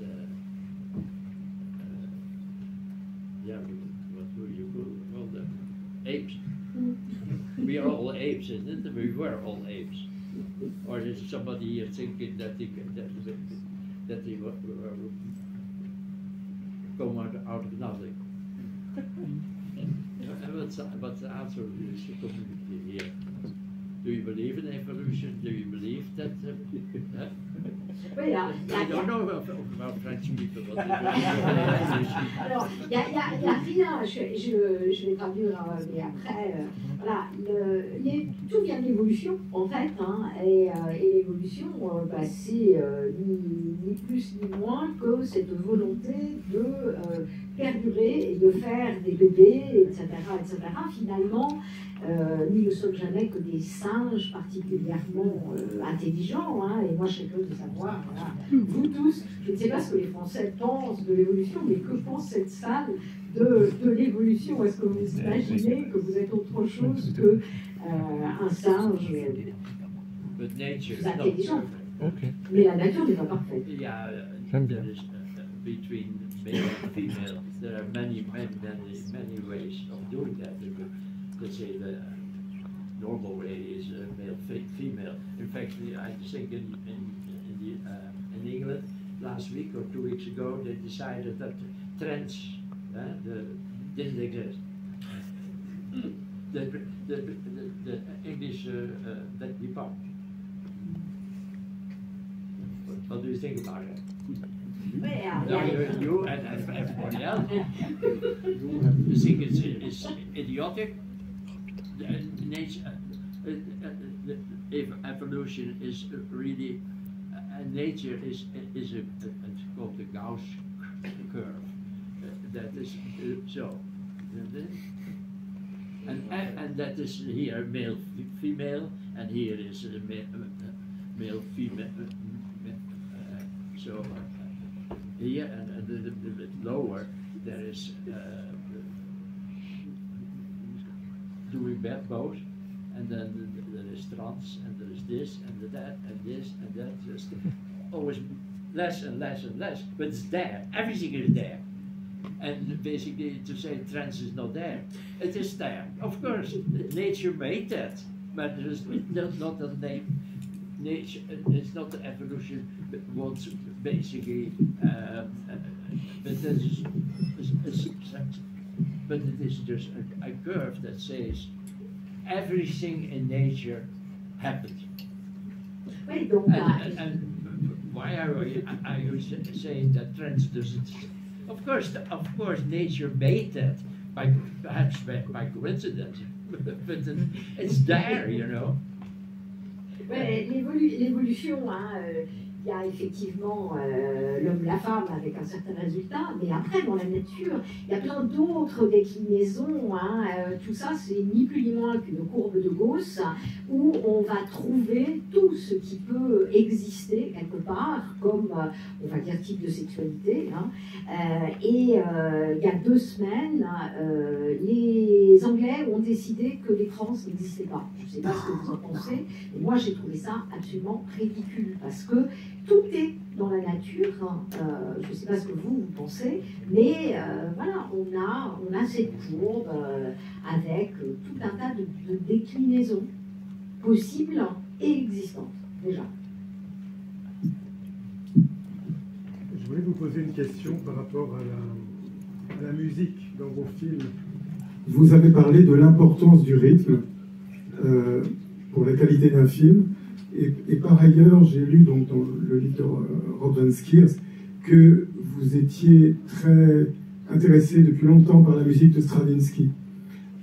Yeah, what do you call them? Apes. We are all apes, isn't it? We were all apes. Or is somebody here thinking that they were come out of nothing? What's the answer to this community here? Do you believe in evolution? Do you believe that? I don't know about French people. But alors, il y a rien, je vais traduire, mais après, voilà, tout vient de l'évolution, en fait, et l'évolution, c'est ni plus ni moins que cette volonté de perdurer et de faire des bébés, etc., etc. Finalement, nous ne sommes jamais que des singes particulièrement intelligents, et moi je serais curieuse de savoir, voilà, vous tous, je ne sais pas ce que les Français pensent de l'évolution, mais que pense cette salle de l'évolution? Est-ce que vous imaginez que vous êtes autre chose qu'un singe intelligent? Mais la nature n'est pas parfaite. Between male and female, there are many ways of doing that. Let's say the normal way is male, female. In fact, I think in England last week or 2 weeks ago, they decided that trends didn't exist. The English department. What do you think about it? You and everybody else. You think it's idiotic? Nature, if evolution is really, nature is it's called the Gauss curve. That is so, and that is here male, female, and here is male, female. So here and a little bit lower there is doing both, and then there is trans, and there is this, and that, and this, and that, just always less and less and less, but it's there, everything is there. And basically to say trans is not there, it is there. Of course, nature made that, but it is not the name. Nature, it's not the evolution, but wants basically, but it is just a curve that says everything in nature happened. And why are you saying that trans doesn't? Of course, nature made that perhaps by coincidence, but it's there, you know. Ouais, l'évolution, hein, il y a effectivement l'homme, la femme avec un certain résultat, mais après dans la nature, il y a plein d'autres déclinaisons. Hein, tout ça, c'est ni plus ni moins qu'une courbe de Gauss où on va trouver tout ce qui peut exister quelque part, comme on va dire type de sexualité. Hein, et il y a 2 semaines, les Anglais ont décidé que les trans n'existaient pas. Je ne sais pas ce que vous en pensez, mais moi j'ai trouvé ça absolument ridicule parce que tout est dans la nature, hein. Je ne sais pas ce que vous pensez, mais voilà, on a cette courbe avec tout un tas de déclinaisons possibles et existantes, déjà. Je voulais vous poser une question par rapport à la musique dans vos films. Vous avez parlé de l'importance du rythme pour la qualité d'un film. Et par ailleurs, j'ai lu donc, dans le livre de Rob Van Skiers que vous étiez très intéressé depuis longtemps par la musique de Stravinsky.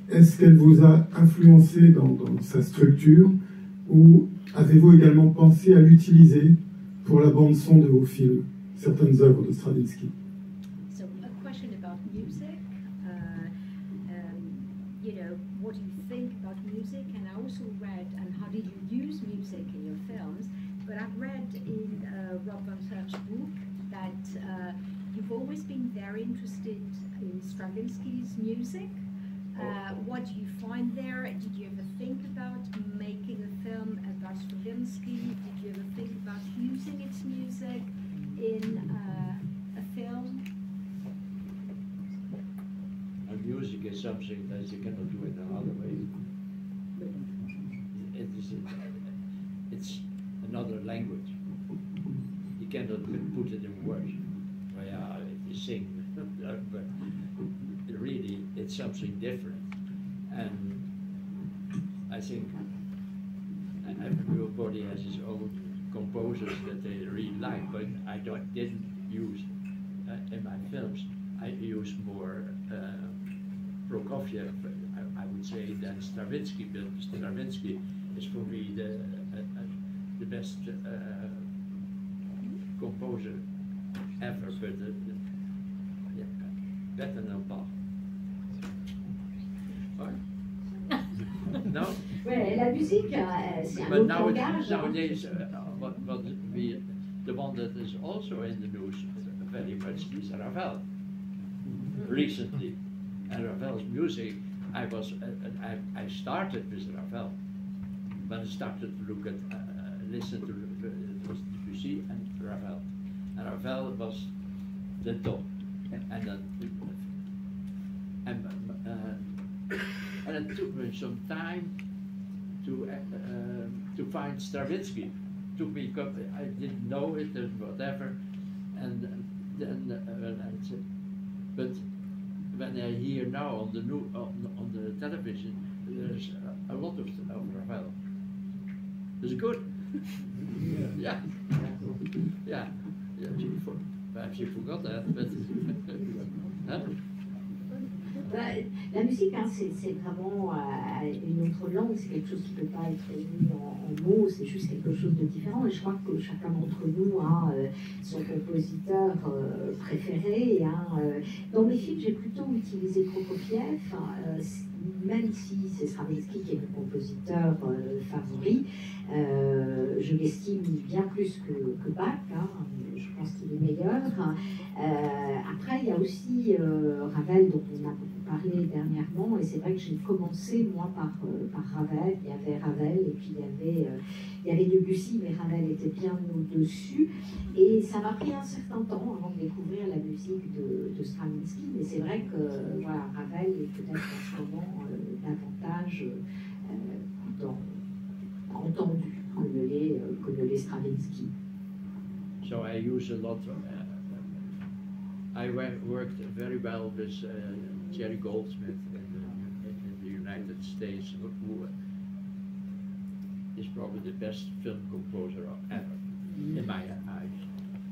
Est-ce qu'elle vous a influencé dans sa structure ou avez-vous également pensé à l'utiliser pour la bande-son de vos films, certaines œuvres de Stravinsky? So a question about music. You know, what do you think about music? And I also read, and how did you use music in your films? But I've read in Rob Van Skiers' book that you've always been very interested in Stravinsky's music. What do you find there? Did you ever think about making a film about Stravinsky? Did you ever think about using its music in a film? Music is something that you cannot do it another way. It's another language. You cannot put it in words. Well, yeah, you sing, but really it's something different. And I think everybody has his own composers that they really like, but I didn't use in my films. I use more Prokofiev, I would say, than Stravinsky, but Stravinsky is for me the best composer ever, but yeah, better than Bach. No? Ouais, la musique, c'est un autre langage. Nowadays, the one that is also in the news very much is Ravel. Recently, and Ravel's music, I started with Ravel. When I started to look at, listen to Debussy and Ravel. And Ravel was the top. And it took me some time to find Stravinsky. Took me, I didn't know it and whatever, and then but when I hear now on the television, there's a lot of Ravel. It's good. Yeah. Perhaps you forgot that, but. Huh? La musique, hein, c'est vraiment une autre langue, c'est quelque chose qui ne peut pas être mis en mots, c'est juste quelque chose de différent. Et je crois que chacun d'entre nous a son compositeur préféré. Hein. Dans mes films, j'ai plutôt utilisé Prokofiev, même si c'est Stravinsky qui est mon compositeur favori. Je l'estime bien plus que Bach, hein, je pense qu'il est meilleur. Après, il y a aussi Ravel, dont on a beaucoup parlé dernièrement, et c'est vrai que j'ai commencé moi par Ravel. Il y avait Ravel et puis il y avait Debussy, mais Ravel était bien au-dessus. Et ça m'a pris un certain temps avant de découvrir la musique de Stravinsky, mais c'est vrai que voilà, Ravel est peut-être en ce moment davantage entendu que ne l'est Stravinsky. So I use a lot. I worked very well with Jerry Goldsmith in the United States, who is probably the best film composer ever, in my eyes,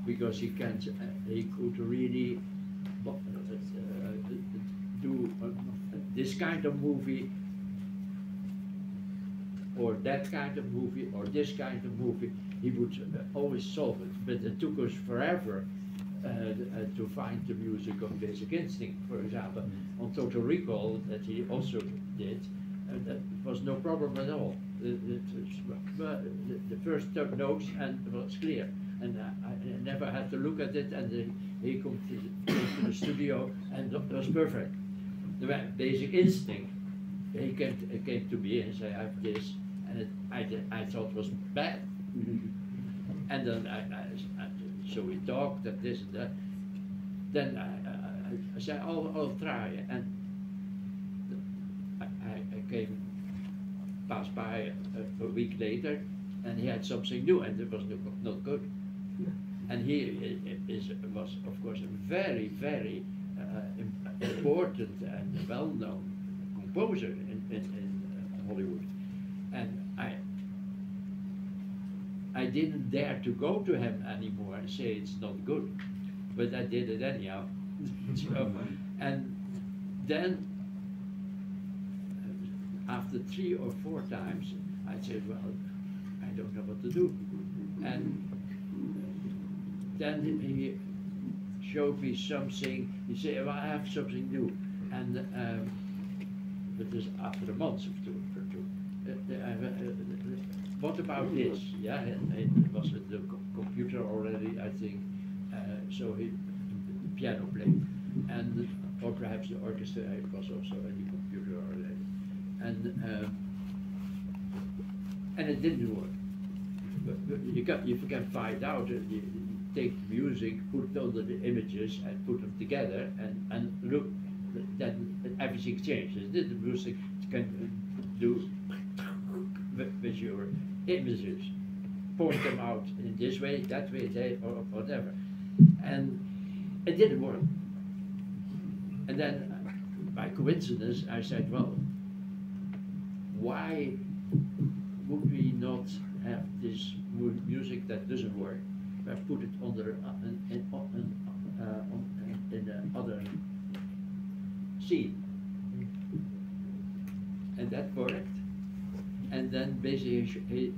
because he could really do this kind of movie, or that kind of movie, or this kind of movie. He would always solve it, but it took us forever to find the music of Basic Instinct, for example. On Total Recall, that he also did, that was no problem at all. The first notes and it was clear, and I never had to look at it. And he came to the studio, and it was perfect. The Basic Instinct, he came to me and said, "I have this," and I thought it was bad. And then so we talked and this and that. Then I said, I'll try. And I passed by a week later, and he had something new, and it was not good. And he was, of course, a very, very important and well-known composer in Hollywood. And I didn't dare to go to him anymore and say it's not good, but I did it anyhow. So, and then after 3 or 4 times, I said, well, I don't know what to do. And then he showed me something. He said, well, I have something new. And it was after a month or two. What about this? Yeah, it was with the computer already, I think. So the piano played, and or perhaps the orchestra was also in the computer already, and it didn't work. But you can find out. You take the music, put it under the images, and put them together, and look. Then everything changes. The music can do with your images, point them out in this way, that way, or whatever. And it didn't work. And then, by coincidence, I said, well, why would we not have this music that doesn't work, but put it under in another scene? And that worked. And then basically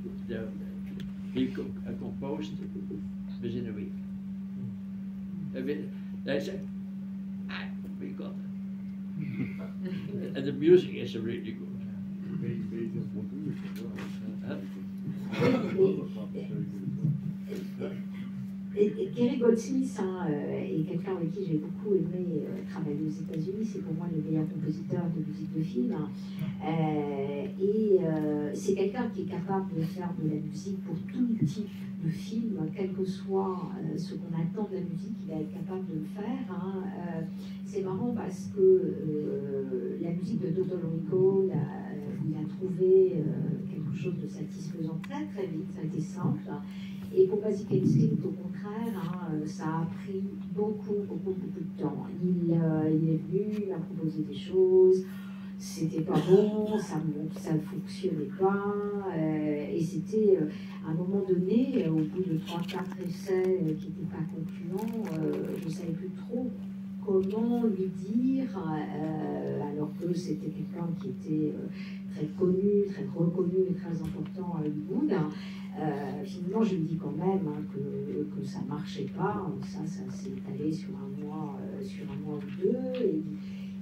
he composed within a week. They said, we got it. And the music is really good. Gary Goldsmith est quelqu'un avec qui j'ai beaucoup aimé travailler aux États-Unis. C'est pour moi le meilleur compositeur de musique de film. C'est quelqu'un qui est capable de faire de la musique pour tout type de film, quel que soit ce qu'on attend de la musique, il va être capable de le faire. C'est marrant parce que la musique de Total Recall, il a trouvé quelque chose de satisfaisant très très vite, ça a été simple. Et pour Basic Instinct, au contraire, ça a pris beaucoup de temps. Il est venu, il a proposé des choses, c'était pas bon, ça ne fonctionnait pas, et c'était à un moment donné, au bout de 3-4 essais qui n'étaient pas concluants, je ne savais plus trop comment lui dire, alors que c'était quelqu'un qui était très connu, très reconnu et très important à Hollywood. Finalement, je lui dis quand même que ça ne marchait pas. Ça s'est étalé sur un mois ou deux.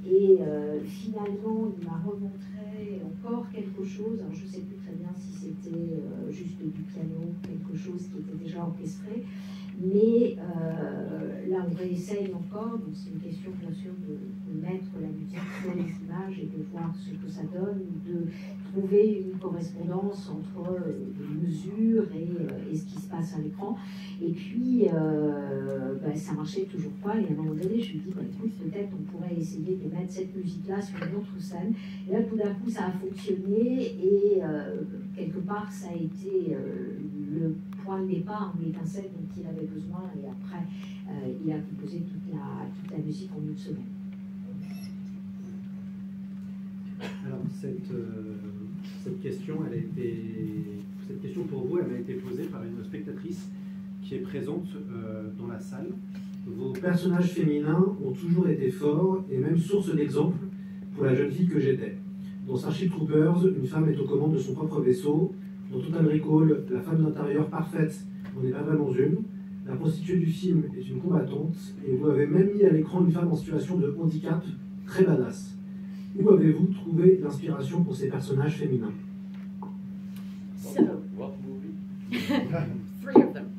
Et finalement, il m'a remontré encore quelque chose. Alors, je ne sais plus très bien si c'était juste du piano, quelque chose qui était déjà orchestré. Mais là, on réessaye encore. Donc, c'est une question, bien sûr, de mettre la musique sur les images et de voir ce que ça donne, de trouver une correspondance entre les mesures et ce qui se passe à l'écran. Et puis, ça marchait toujours pas. Et à un moment donné, je me dis, écoute, peut-être on pourrait essayer de mettre cette musique-là sur une autre scène. Et là, tout d'un coup, ça a fonctionné. Et quelque part, ça a été le point de départ, l'étincelle dont il avait besoin. Et après, il a composé toute la musique en une semaine. Alors, cette question pour vous, elle m'a été posée par une spectatrice qui est présente dans la salle. Vos personnages féminins ont toujours été forts et même source d'exemple pour la jeune fille que j'étais. Dans Starship Troopers, une femme est aux commandes de son propre vaisseau. Dans Total Recall, la femme d'intérieur parfaite n'en est pas vraiment une. La prostituée du film est une combattante et vous avez même mis à l'écran une femme en situation de handicap très badass. Où avez-vous trouvé l'inspiration pour ces personnages féminins? So, What movie? 3 of them.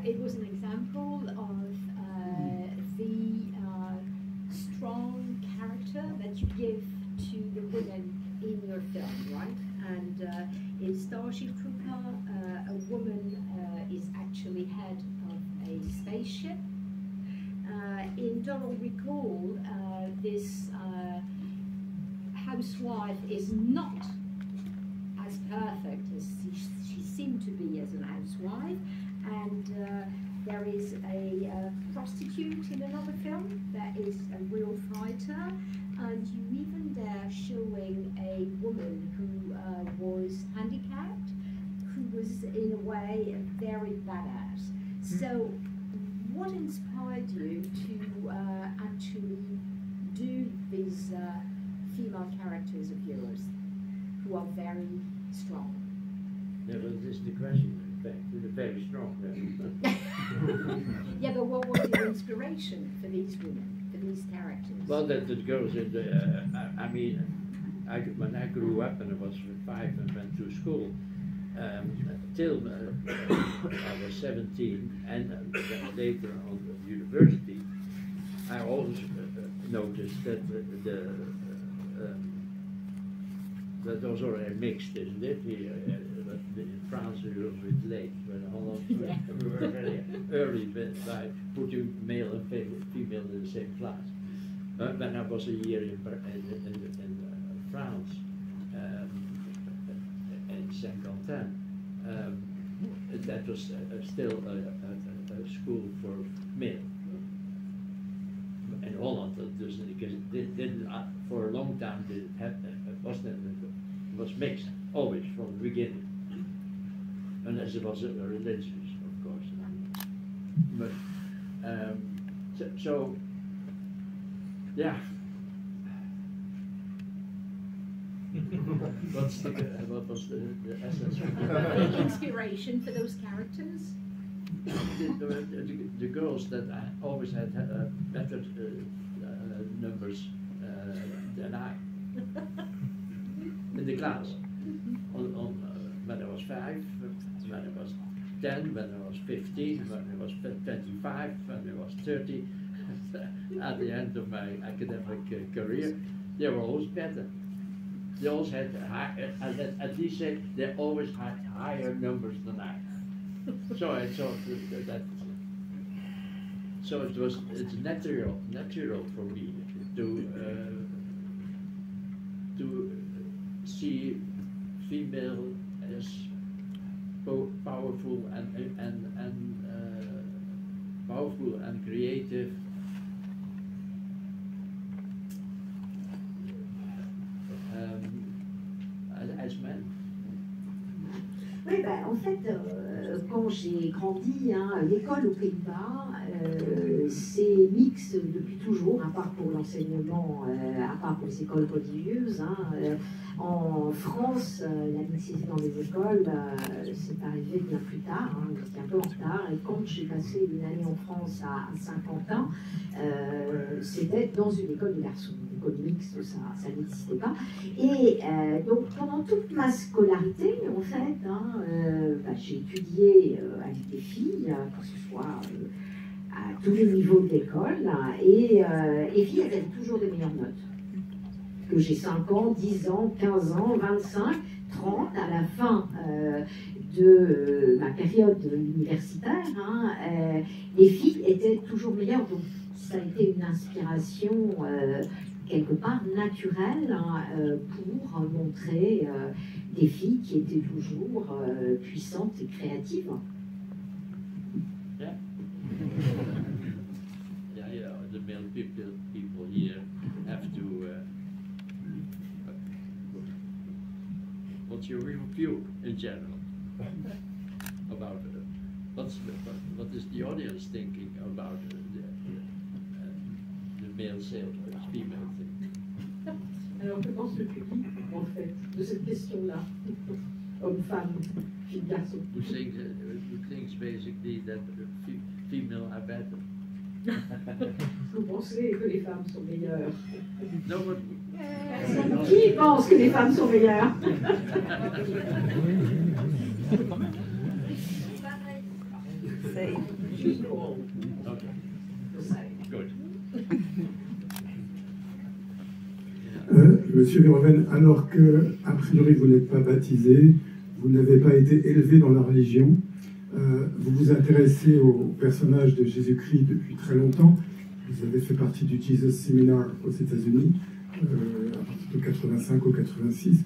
It was an example of the strong character that you give to the women in your film, right? And in Starship Trooper, a woman is actually head of a spaceship. In Total Recall, this housewife is not as perfect as she seemed to be as an housewife, and there is a prostitute in another film that is a real fighter, and you even there showing a woman who was handicapped, who was in a way a very badass. So what inspired you to actually do these female characters of yours who are very strong? Yeah, but this is the question. They're very strong. Yeah, but what was your inspiration for these women, for these characters? Well, the girls in the, when I grew up and I was 5 and went to school, till I was 17 and later on the university, I always noticed that that those are mixed, isn't it? In France we were a bit late, but Holland we were very early by putting male and female in the same class. When I was a year in France, in Saint-Quentin, that was still a school for male. In Holland, because it didn't, for a long time, it was mixed, always from the beginning. Unless it was religious, of course. But, so yeah. What was the essence? Any inspiration for those characters? The girls that I always had better numbers than I in the class. When I was 5, when I was 10, when I was 15, when I was 25, when I was 30. At the end of my academic career, they were always better. They always had at least they always had higher numbers than I. So I thought that so it's natural for me to see female as powerful and creative, as men. Oui, ben, en fait, quand j'ai grandi, hein, l'école aux Pays-Bas, c'est mixte depuis toujours, à part pour l'enseignement, à part pour les écoles religieuses. Hein, en France, la mixité dans les écoles, c'est arrivé bien plus tard, hein, j'étais un peu en retard. Et quand j'ai passé une année en France à 50 ans, c'était dans une école de garçons. Une école mixte, ça n'existait pas. Et donc, pendant toute ma scolarité, en fait, hein, j'ai étudié avec des filles, que ce soit à tous les niveaux de l'école, et les filles, elles avaient toujours des meilleures notes. Que j'ai 5 ans, 10 ans, 15 ans, 25, 30, à la fin de ma période universitaire, hein, les filles étaient toujours meilleures. Donc, ça a été une inspiration quelque part naturelle, hein, pour montrer des filles qui étaient toujours puissantes et créatives. Yeah. Yeah, the male people here have to. What's your view in general about what is the audience thinking about the male self, the female thing? Alors, que pense le public, en fait, de cette question-là? Homme-femme, fille-garçon. Who thinks basically that female are better? Vous pensez que les femmes sont meilleures? No, but Qui pense que les femmes sont meilleures? okay. Good. Monsieur Verhoeven, alors que, a priori, vous n'êtes pas baptisé, vous n'avez pas été élevé dans la religion, vous vous intéressez au personnage de Jésus-Christ depuis très longtemps. Vous avez fait partie du Jesus Seminar aux États-Unis, à partir de 85 ou 86.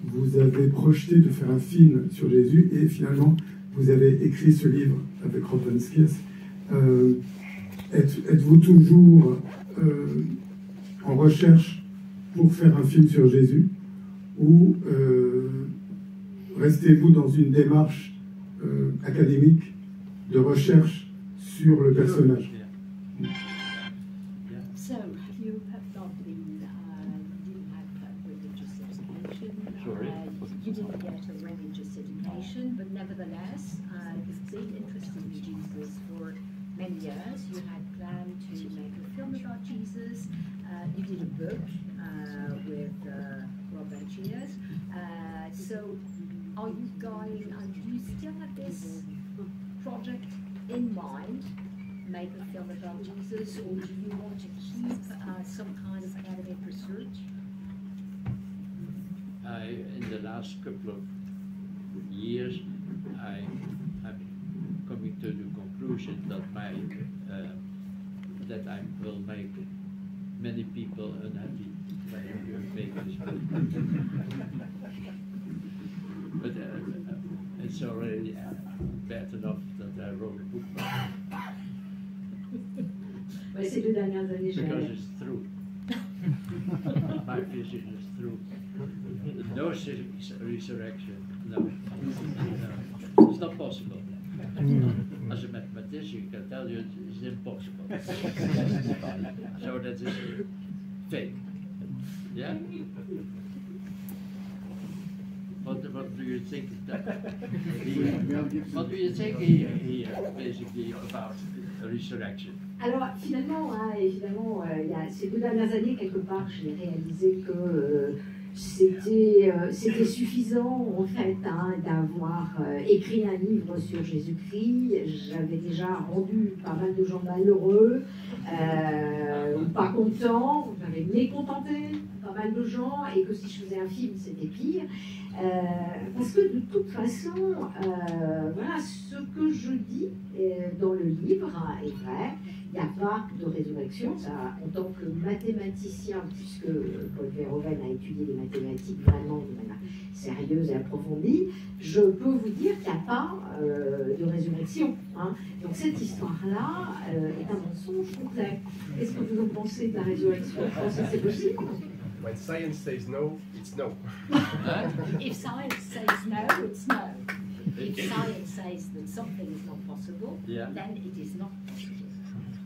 Vous avez projeté de faire un film sur Jésus et finalement, vous avez écrit ce livre avec Robin Skiers. Êtes-vous toujours en recherche pour faire un film sur Jésus ou restez-vous dans une démarche académique de recherche sur le personnage? So, you have not been, didn't have religious education. You didn't get a religious education, but nevertheless, you've been interested in Jesus for many years. You had planned to make a film about Jesus. You did a book with Robert Cheers. So, are you going, do you still have this project in mind? Make a film about Jesus, or do you want to keep some kind of academic research? In the last couple of years, I'm coming to the conclusion that that I will make many people unhappy by making this book. But it's already bad enough that I wrote a book. Ces 2 dernières années, because it's true. My vision is true. No resurrection. No. It's not possible. As a mathematician, I can tell you it's impossible. So that is fake. Yeah? What do you think what do you think here basically about resurrection? Alors finalement, évidemment, il y a ces 2 dernières années, quelque part, j'ai réalisé que c'était suffisant en fait, hein, d'avoir écrit un livre sur Jésus-Christ. J'avais déjà rendu pas mal de gens malheureux, ou pas contents, j'avais mécontenté pas mal de gens, et que si je faisais un film, c'était pire. Parce que de toute façon, voilà, ce que je dis dans le livre est vrai. Il n'y a pas de résurrection. Ça, en tant que mathématicien, puisque Paul Verhoeven a étudié les mathématiques vraiment de manière sérieuse et approfondie, je peux vous dire qu'il n'y a pas de résurrection. Hein. Donc cette histoire-là est un mensonge complet. Qu'est-ce que vous en pensez de la résurrection? Vous pensez que c'est possible? When science says no, it's no. If science says no, it's no. science says that something is not possible, Yeah. then it is not possible.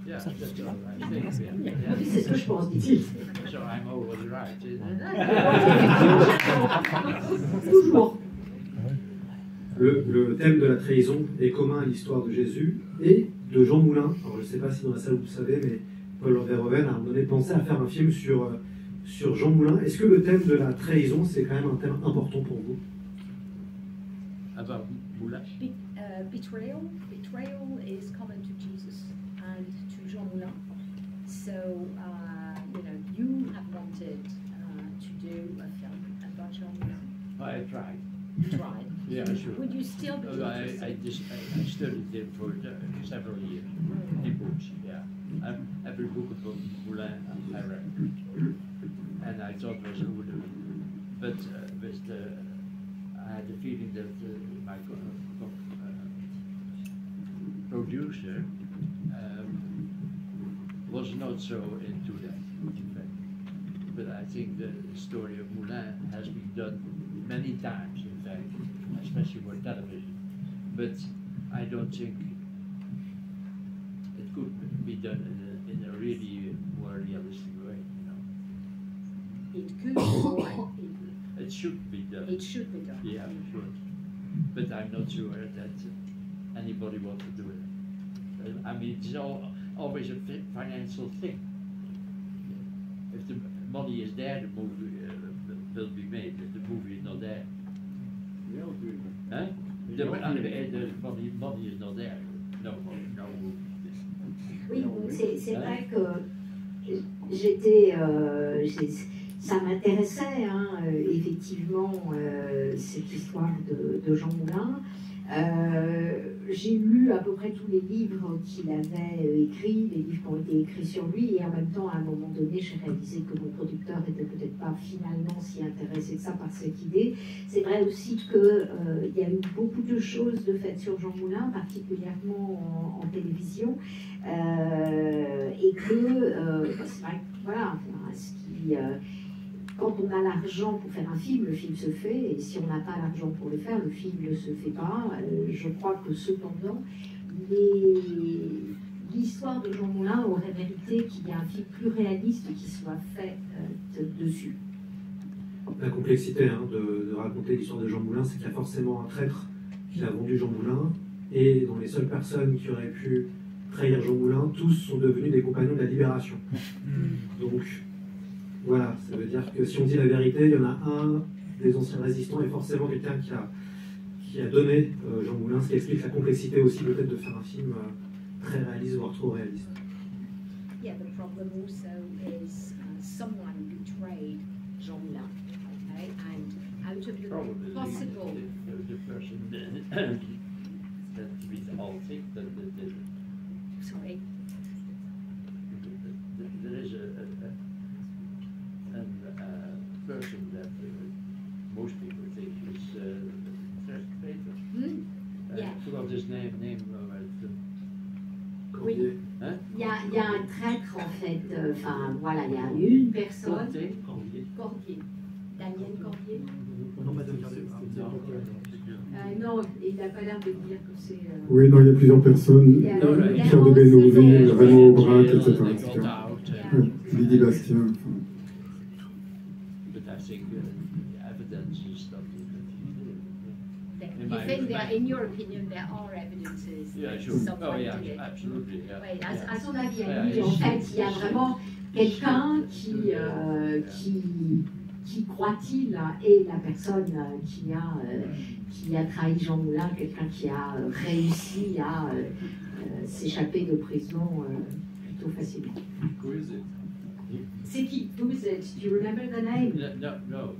Yeah, that's what I think. Yeah. Oui, c'est ce que je pense, dit-il. So I'm always right, isn't it? Toujours. Le thème de la trahison est commun à l'histoire de Jésus et de Jean Moulin. Alors, je ne sais pas si dans la salle vous savez, mais Paul Verhoeven a à un moment donné pensé à faire un film sur Jean Moulin. Est-ce que le thème de la trahison, c'est quand même un thème important pour vous? About Moulin? Betrayal is common to Jesus and to Jean Moulin. So, you have wanted to do a film about Jean Moulin. I tried. You tried. Yeah, sure. Would you still be interested? I studied him for several years in books. Yeah, every book of Moulin I read, and I thought was good, but I had the feeling that my producer was not so into that, in fact. But I think the story of Moulin has been done many times, in fact, especially for television. But I don't think it could be done in a really more realistic way, It could or It should be done. it should be done. Yeah, it should. But I'm not sure that anybody wants to do it. I mean, it's always a financial thing. If the money is there, the movie will be made. If the movie is not there, huh? The money is not there. No. Oui, c'est vrai que j'étais, ça m'intéressait, effectivement, cette histoire de Jean Moulin. J'ai lu à peu près tous les livres qu'il avait écrits, les livres qui ont été écrits sur lui, et en même temps, à un moment donné, j'ai réalisé que mon producteur n'était peut-être pas finalement si intéressé que ça par cette idée. C'est vrai aussi qu'il y a eu beaucoup de choses de faites sur Jean Moulin, particulièrement en télévision, et que c'est vrai que, voilà, quand on a l'argent pour faire un film, le film se fait, et si on n'a pas l'argent pour le faire, le film ne se fait pas. Je crois que cependant, l'histoire de Jean Moulin aurait mérité qu'il y ait un film plus réaliste qui soit fait dessus. La complexité de raconter l'histoire de Jean Moulin, c'est qu'il y a forcément un traître qui a vendu Jean Moulin, et dans les seules personnes qui auraient pu trahir Jean Moulin, tous sont devenus des compagnons de la Libération. Donc, voilà, ça veut dire que si on dit la vérité, il y en a un des anciens résistants et forcément quelqu'un qui a donné Jean Moulin, ce qui explique la complexité aussi peut-être de faire un film très réaliste, voire trop réaliste. Yeah, the problem also is someone betrayed Jean Moulin, okay, and out of the possible... The person that with all things that Sorry? There is a person that most people think is traitor. Yeah. I forgot his name. Oui. Hein? Il y a un traître en fait, voilà, il y a une personne. Cordier. Daniel Cordier. Non, il n'a pas l'air de dire que c'est... Oui, non, il y a plusieurs personnes. Pierre de Bénouville, Raymond Aubrac, etc. Lydie Bastien. But I think evidence is not. You think that, in your opinion, there are evidences that someone did it? Absolutely. Yeah. Oui, à son avis, en fait, il y a vraiment quelqu'un qui croit-il est la personne qui a trahi Jean Moulin, quelqu'un qui a réussi à s'échapper de prison plutôt facilement. Who is it? C'est qui? Who is it? Do you remember the name? No,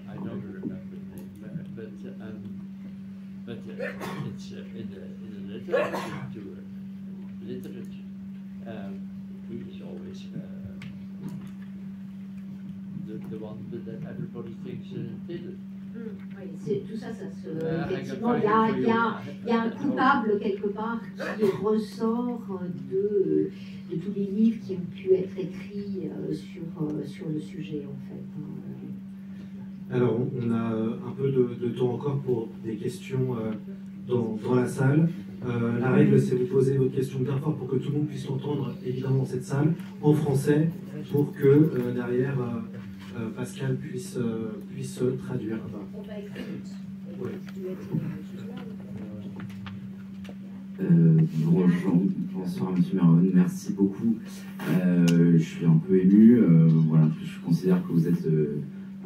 I don't remember the name. But it's in the literature. He is always the one that everybody thinks did it. Oui, tout ça, effectivement, il y a un coupable quelque part qui ressort de tous les livres qui ont pu être écrits sur le sujet, en fait. Alors, on a un peu de temps encore pour des questions dans la salle. La règle, c'est vous poser votre question bien fort pour que tout le monde puisse l'entendre, évidemment, dans cette salle, en français, pour que derrière, Pascal puisse traduire. On va écouter. Oui. Bonsoir Monsieur Verhoeven, merci beaucoup. Je suis un peu ému. Voilà, je considère que vous êtes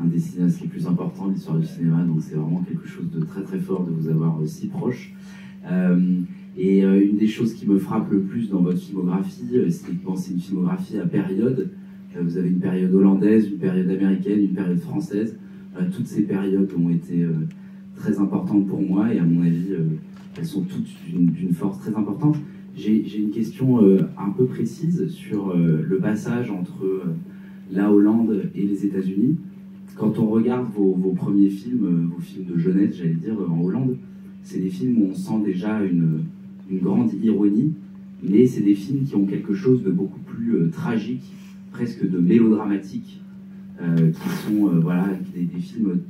un des cinéastes les plus importants de l'histoire du cinéma, donc c'est vraiment quelque chose de très très fort de vous avoir si proche. Et une des choses qui me frappe le plus dans votre filmographie, c'est que c'est une filmographie à période. Vous avez une période hollandaise, une période américaine, une période française. Toutes ces périodes ont été très importantes pour moi et à mon avis, elles sont toutes d'une force très importante. J'ai une question un peu précise sur le passage entre la Hollande et les États-Unis. Quand on regarde vos premiers films, vos films de jeunesse, j'allais dire, en Hollande, c'est des films où on sent déjà une grande ironie, mais c'est des films qui ont quelque chose de beaucoup plus tragique, presque de mélodramatique, qui sont voilà, des films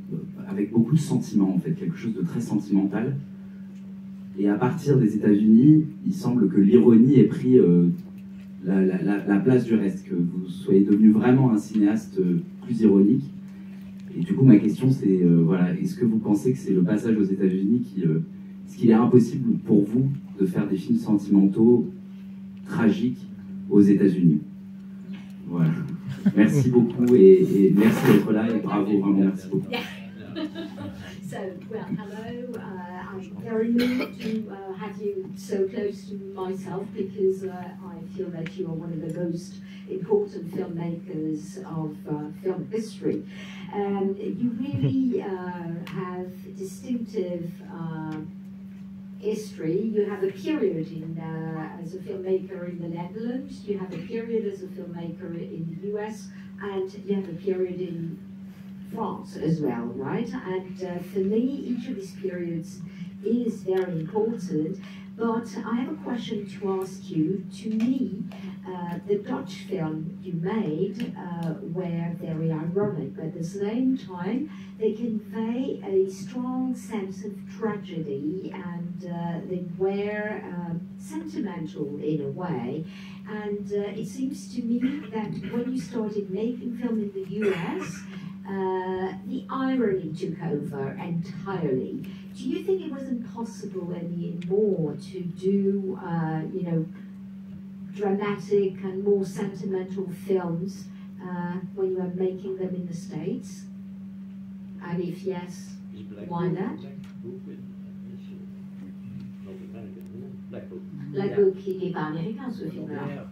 avec beaucoup de sentiments, en fait, quelque chose de très sentimental. Et à partir des États-Unis, il semble que l'ironie ait pris la place du reste, que vous soyez devenu vraiment un cinéaste plus ironique. Et du coup, ma question, c'est, voilà, est-ce que vous pensez que c'est le passage aux États-Unis qui... est-ce qu'il est impossible pour vous de faire des films sentimentaux, tragiques, aux États-Unis? Voilà. Merci beaucoup et merci d'être là et bravo, vraiment, merci beaucoup. So, well, hello. I'm very moved to have you so close to myself because I feel that you are one of the most important filmmakers of film history. You really have distinctive history. You have a period as a filmmaker in the Netherlands, you have a period as a filmmaker in the US, and you have a period in France as well, right? And for me, each of these periods is very important. But I have a question to ask you. To me, the Dutch film you made were very ironic, but at the same time, they convey a strong sense of tragedy, and they were sentimental in a way. And it seems to me that when you started making film in the US, the irony took over entirely. Do you think it wasn't possible anymore to do, you know, dramatic and more sentimental films when you were making them in the States? And if yes, why not? Black Book, il n'est pas américain ce film-là.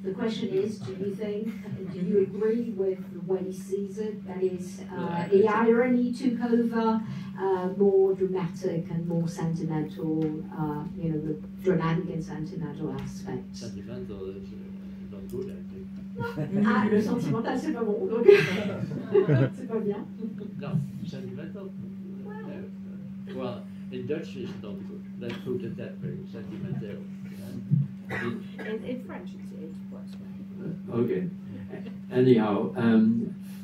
The question is, do you agree with the way he sees it? That is, the irony took over, more dramatic and more sentimental, you know, the dramatic and sentimental aspects. Sentimental is not good, I think. Ah, le sentimental, c'est pas bon, donc c'est pas bien. No, sentimental? Well, in Dutch it's not good. Let's put it that way, sentimental. In French, it works well. Okay. Anyhow,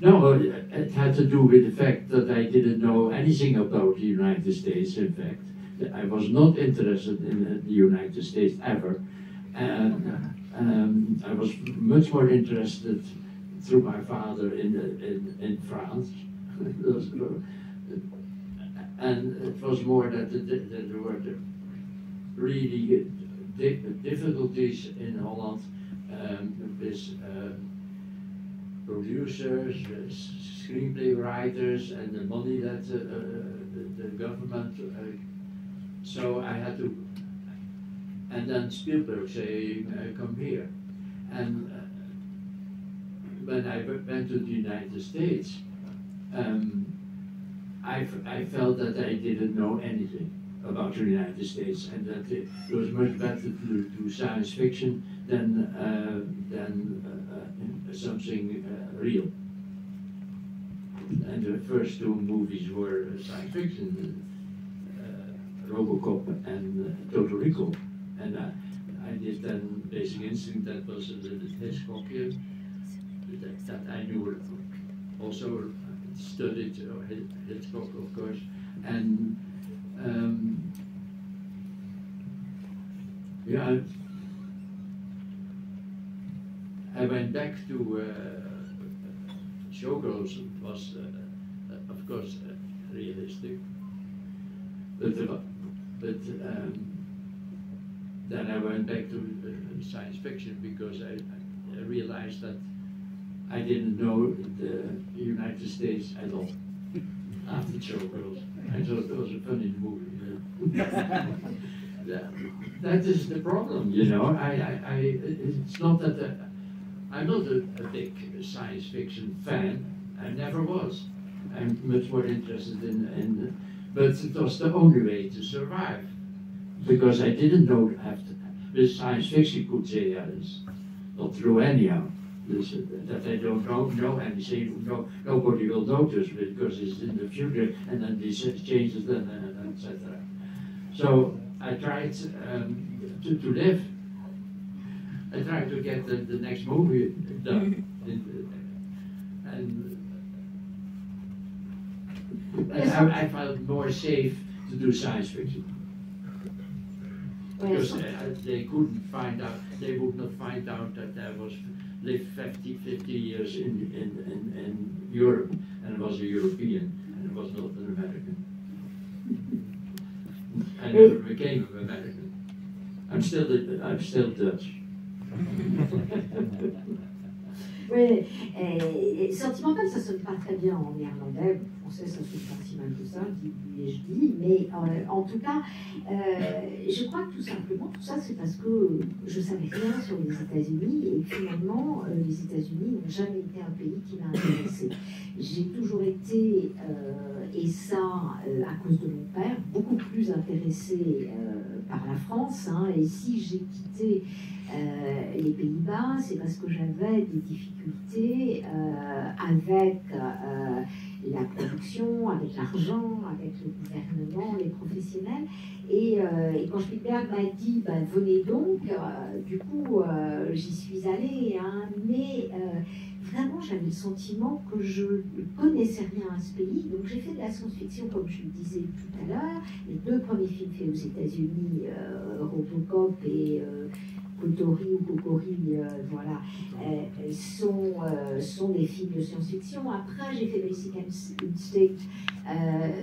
no, it had to do with the fact that I didn't know anything about the United States, in fact. I was not interested in the United States ever. And I was much more interested through my father in France. And it was more that there were really difficulties in Holland with producers, screenplay writers, and the money that the government. So I had to, and then Spielberg saying, "Come here," and when I went to the United States, I felt that I didn't know anything about the United States, and that it was much better to do science fiction than something real. And the first two movies were science fiction, ROBOCOP and Total Recall. And I did then Basic Instinct, that was a little Hitchcockian, that I knew also studied Hitchcock, of course, and yeah, I went back to Showgirls. Was of course realistic, but then I went back to science fiction because I realized that I didn't know the United States at all after Showgirls. I thought it was a funny movie. That is the problem, you know. It's not that I'm not a big science fiction fan. I never was. I'm much more interested in but it was the only way to survive, because I didn't know after. With science fiction could say it's not true anyhow. That I don't know anything. Nobody will notice because it's in the future, and then this changes, then etc. So I tried to live. I tried to get the next movie done, and I felt more safe to do science fiction. Because they couldn't find out, they would not find out that I lived 50 years in Europe, and was a European, and I was not an American. I never became an American. I'm still Dutch. Oui, sentimental, ça sonne pas très bien en néerlandais. En français, ça sonne pas si mal que ça, je dis. Mais en tout cas, je crois que tout simplement, tout ça, c'est parce que je savais rien sur les États-Unis et finalement, les États-Unis n'ont jamais été un pays qui m'a intéressée. J'ai toujours été, et ça à cause de mon père, beaucoup plus intéressée par la France. Hein, et si j'ai quitté les Pays-Bas, c'est parce que j'avais des difficultés avec la production, avec l'argent, avec le gouvernement, les professionnels. Et quand Spielberg m'a dit bah, venez donc, du coup j'y suis allée, hein, mais vraiment j'avais le sentiment que je ne connaissais rien à ce pays. Donc j'ai fait de la science-fiction comme je le disais tout à l'heure. Les deux premiers films faits aux États-Unis, Robocop et Kotori ou Kokori, voilà, sont des films de science-fiction. Après, j'ai fait Basic Instinct,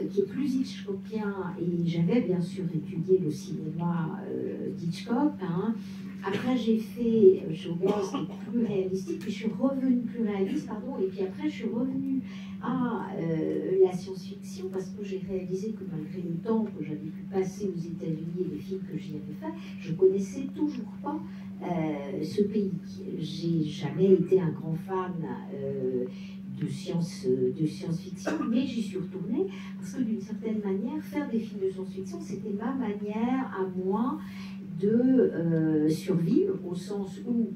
qui est plus Hitchcockien, et j'avais bien sûr étudié le cinéma d'Hitchcock. Hein. Après, j'ai fait Showgirls, qui est plus réalistique, puis je suis revenue plus réaliste, pardon, et puis après, je suis revenue à la science-fiction, parce que j'ai réalisé que malgré le temps que j'avais pu passer aux États-Unis et les films que j'y avais fait, je connaissais toujours pas ce pays. J'ai jamais été un grand fan de science-fiction, mais j'y suis retournée parce que d'une certaine manière, faire des films de science-fiction, c'était ma manière à moi de survivre, au sens où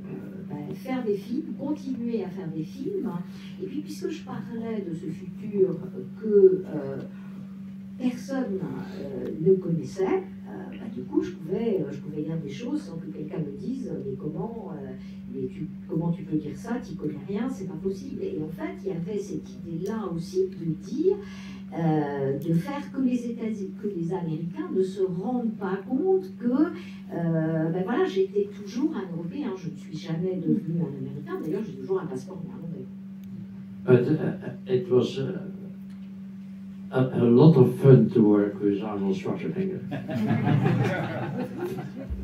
faire des films, continuer à faire des films, et puis puisque je parlais de ce futur que personne ne connaissait, du coup je pouvais dire des choses sans que quelqu'un me dise mais comment tu peux dire ça, tu connais rien, c'est pas possible. Et en fait il y avait cette idée-là aussi de dire de faire que les Américains ne se rendent pas compte que voilà, j'étais toujours un Européen, je ne suis jamais devenu un Américain, d'ailleurs j'ai toujours un passeport néerlandais. But it was a lot of fun to work with Arnold Schwarzenegger.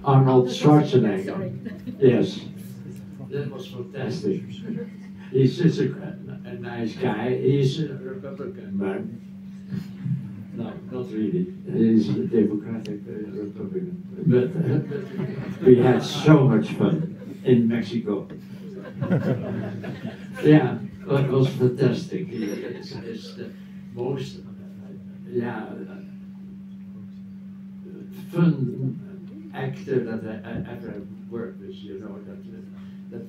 Arnold Schwarzenegger, yes, that was fantastic. He's such a nice guy. He's a Republican man. No, not really. He's a Democratic Republican. But we had so much fun in Mexico. Yeah, it was fantastic. It's the most fun actor that I ever worked with. You know that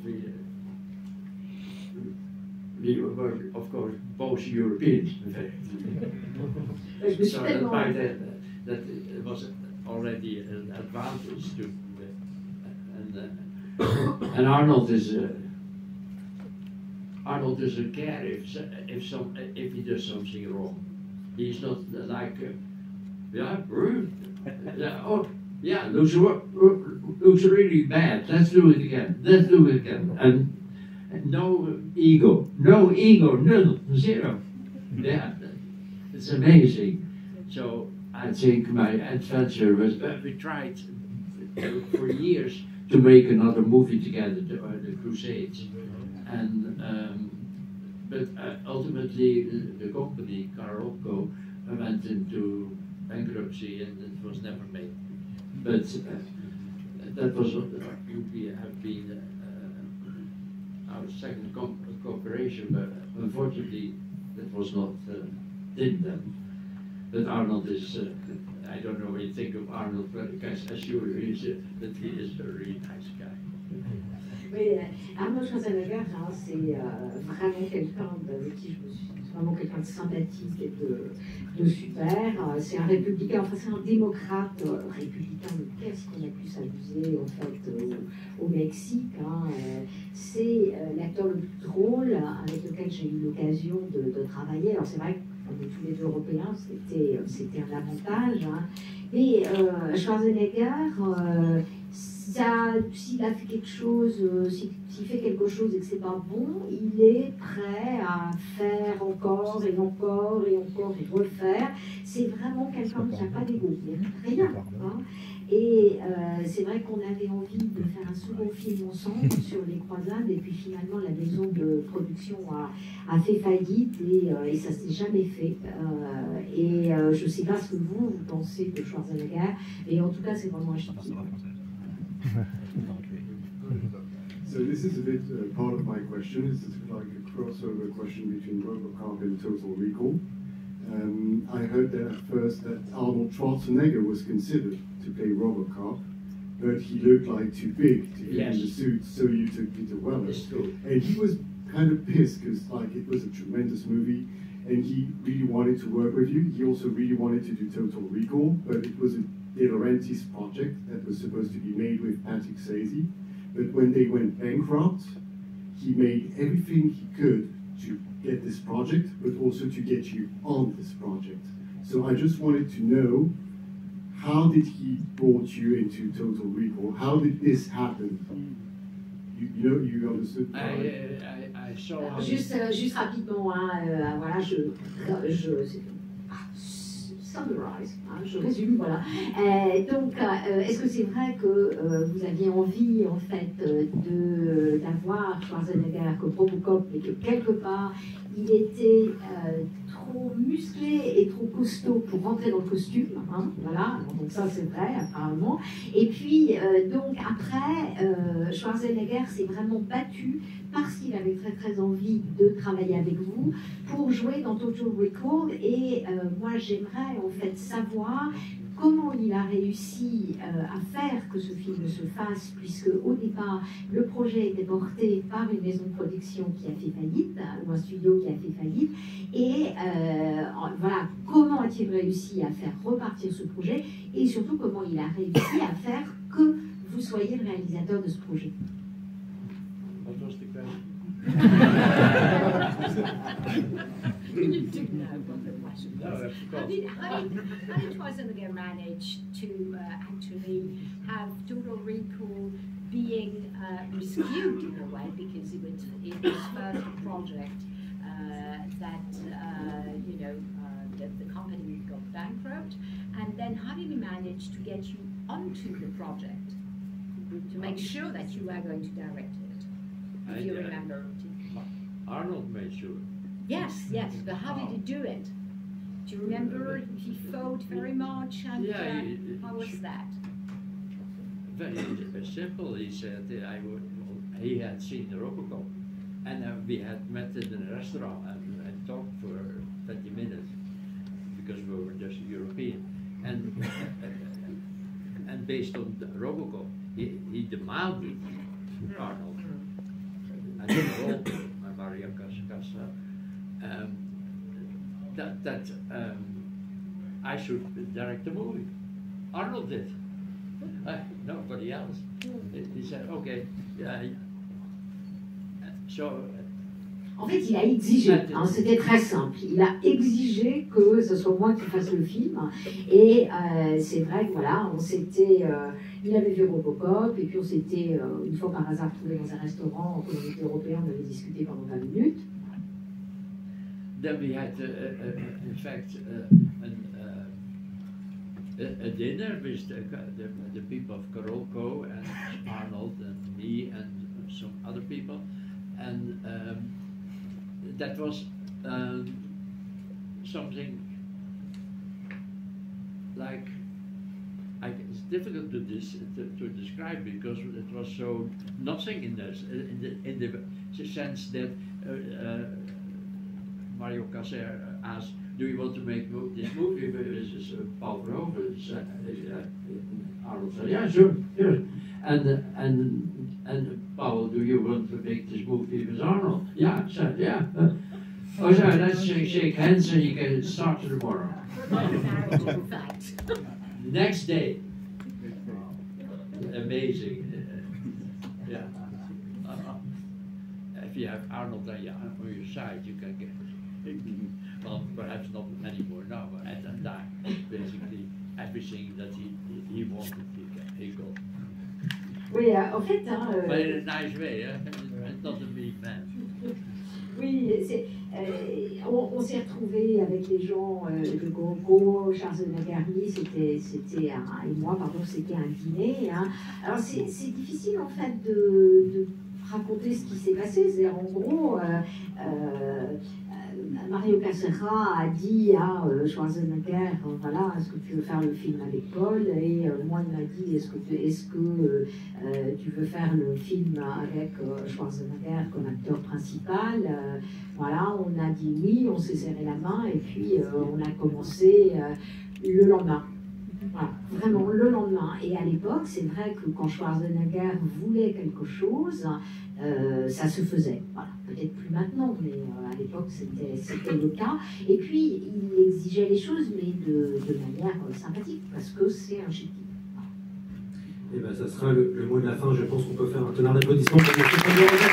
we were, of course, both Europeans. In fact. So that it was already an advantage to, and Arnold Arnold doesn't care if he does something wrong. He's not like, oh, yeah, looks really bad. Let's do it again. Let's do it again. And no ego, nil, zero. Yeah, it's amazing. So I think my adventure was, we tried for years to make another movie together, the Crusades. And but ultimately the company, ROBOCOP, went into bankruptcy and it was never made. But that was would have been our second cooperation, but unfortunately that was not didn't happen. But Arnold is, I don't know what you think of Arnold, but I assure you that he is a really nice guy. Oui, Arnold Schwarzenegger, hein, c'est vraiment quelqu'un avec qui je me suis, vraiment quelqu'un de sympathique et de super. C'est un républicain, enfin c'est un démocrate républicain, mais qu'est-ce qu'on a pu s'amuser en fait au Mexique. Hein. C'est l'acteur le plus drôle avec lequel j'ai eu l'occasion de travailler. Alors c'est vrai qu'on est tous les deux européens, c'était un avantage. Hein. Et Schwarzenegger, s'il a fait quelque chose, s'il fait quelque chose et que c'est pas bon, il est prêt à faire encore et encore et encore et refaire. C'est vraiment quelqu'un qui n'a pas d'ego, rien. Hein. Et c'est vrai qu'on avait envie de faire un second film ensemble sur les croisades, et puis finalement la maison de production a fait faillite et ça s'est jamais fait. Je ne sais pas ce que vous pensez de Schwarzenegger, mais en tout cas c'est vraiment un chic. So this is a bit part of my question. This is like a crossover question between ROBOCOP and Total Recall. I heard that at first that Arnold Schwarzenegger was considered to play ROBOCOP, but he looked like too big to fit in the suit, so you took Peter Weller. And he was kind of pissed because like it was a tremendous movie and he really wanted to work with you. He also really wanted to do Total Recall, but it was a De Laurentiis project that was supposed to be made with Patrick Swayze. But when they went bankrupt, he made everything he could to get this project, but also to get you on this project. So I just wanted to know, how did he brought you into Total Recall? How did this happen? You understood? I saw. Juste rapidement, hein, voilà, summarize, hein, je résume, voilà. Donc, est-ce que c'est vrai que vous aviez envie, en fait, d'avoir Schwarzenegger comme ROBOCOP, mais que quelque part, il était trop musclé et trop costaud pour rentrer dans le costume, hein, voilà, donc ça c'est vrai, apparemment. Et puis, donc, après, Schwarzenegger s'est vraiment battu parce qu'il avait très très envie de travailler avec vous pour jouer dans Total Recall. Et moi j'aimerais en fait savoir comment il a réussi à faire que ce film se fasse, puisque au départ le projet était porté par une maison de production qui a fait faillite, ou un studio qui a fait faillite, et voilà, comment a-t-il réussi à faire repartir ce projet, et surtout comment il a réussi à faire que vous soyez le réalisateur de ce projet. What was the question? You do know what the question was. No, I forgot. How did Schwarzenegger manage to actually have Total Recall being rescued in a way, because it was his first project that the company got bankrupt, and then how did he manage to get you onto the project to make sure that you were going to direct it? If you remember. Arnold made sure. Yes, yes, but how did he do it? Do you remember? He fought very much, and how was that? Very simple. He said he had seen the ROBOCOP, and we had met in a restaurant and talked for 20 minutes because we were just European, and and based on the ROBOCOP, he demanded Arnold. I don't know Maria Casa. That I should direct the movie. Arnold did. Nobody else. He said, okay. So En fait, il a exigé, hein, c'était très simple, il a exigé que ce soit moi qui fasse le film, et c'est vrai que voilà, on s'était, il avait vu ROBOCOP, et puis on s'était, une fois par hasard, trouvé dans un restaurant en communauté européenne, on avait discuté pendant 20 minutes. Then we had, in fact, a dinner with the people of Karolko and Arnold and me and some other people, and that was something like, it's difficult to describe because it was so nothing in the sense that Mario Caser asked, "Do you want to make this movie?" This is Paul Verhoeven. Arnold said, "Yeah, sure." And Paul, "Do you want to make this movie with Arnold?" "Yeah," said, "Yeah." "Oh, sorry, let's shake hands and you can start tomorrow." Next day. Amazing. Yeah. If you have Arnold on your side, you can get. Well, perhaps not anymore now, but at that time, basically everything that he wanted, he got. Oui, en fait. But in a nice way, not a mean man. Oui, on s'est retrouvés avec les gens de Gonco, Charles Nagarni, c'était et moi, pardon, c'était un dîner. Hein. Alors c'est difficile en fait de raconter ce qui s'est passé. C'est-à-dire en gros, Mario Caserra a dit à Schwarzenegger, voilà, est-ce que tu veux faire le film avec Paul? Et moi, il m'a dit, est-ce que tu veux faire le film avec Schwarzenegger comme acteur principal? Voilà, on a dit oui, on s'est serré la main et puis on a commencé le lendemain. Voilà, vraiment le lendemain. Et à l'époque, c'est vrai que quand Schwarzenegger voulait quelque chose, ça se faisait. Voilà. Peut-être plus maintenant, mais à l'époque, c'était le cas. Et puis, il exigeait les choses, mais de manière sympathique, parce que c'est un chic. Et ben, ça sera le mot de la fin. Je pense qu'on peut faire un tonnerre d'applaudissements pour M. Paul Verhoeven.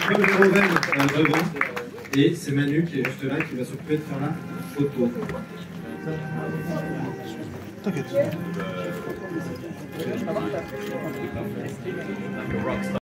Paul Verhoeven devant, et c'est Manu qui est juste là qui va s'occuper de faire la photo. T'inquiète.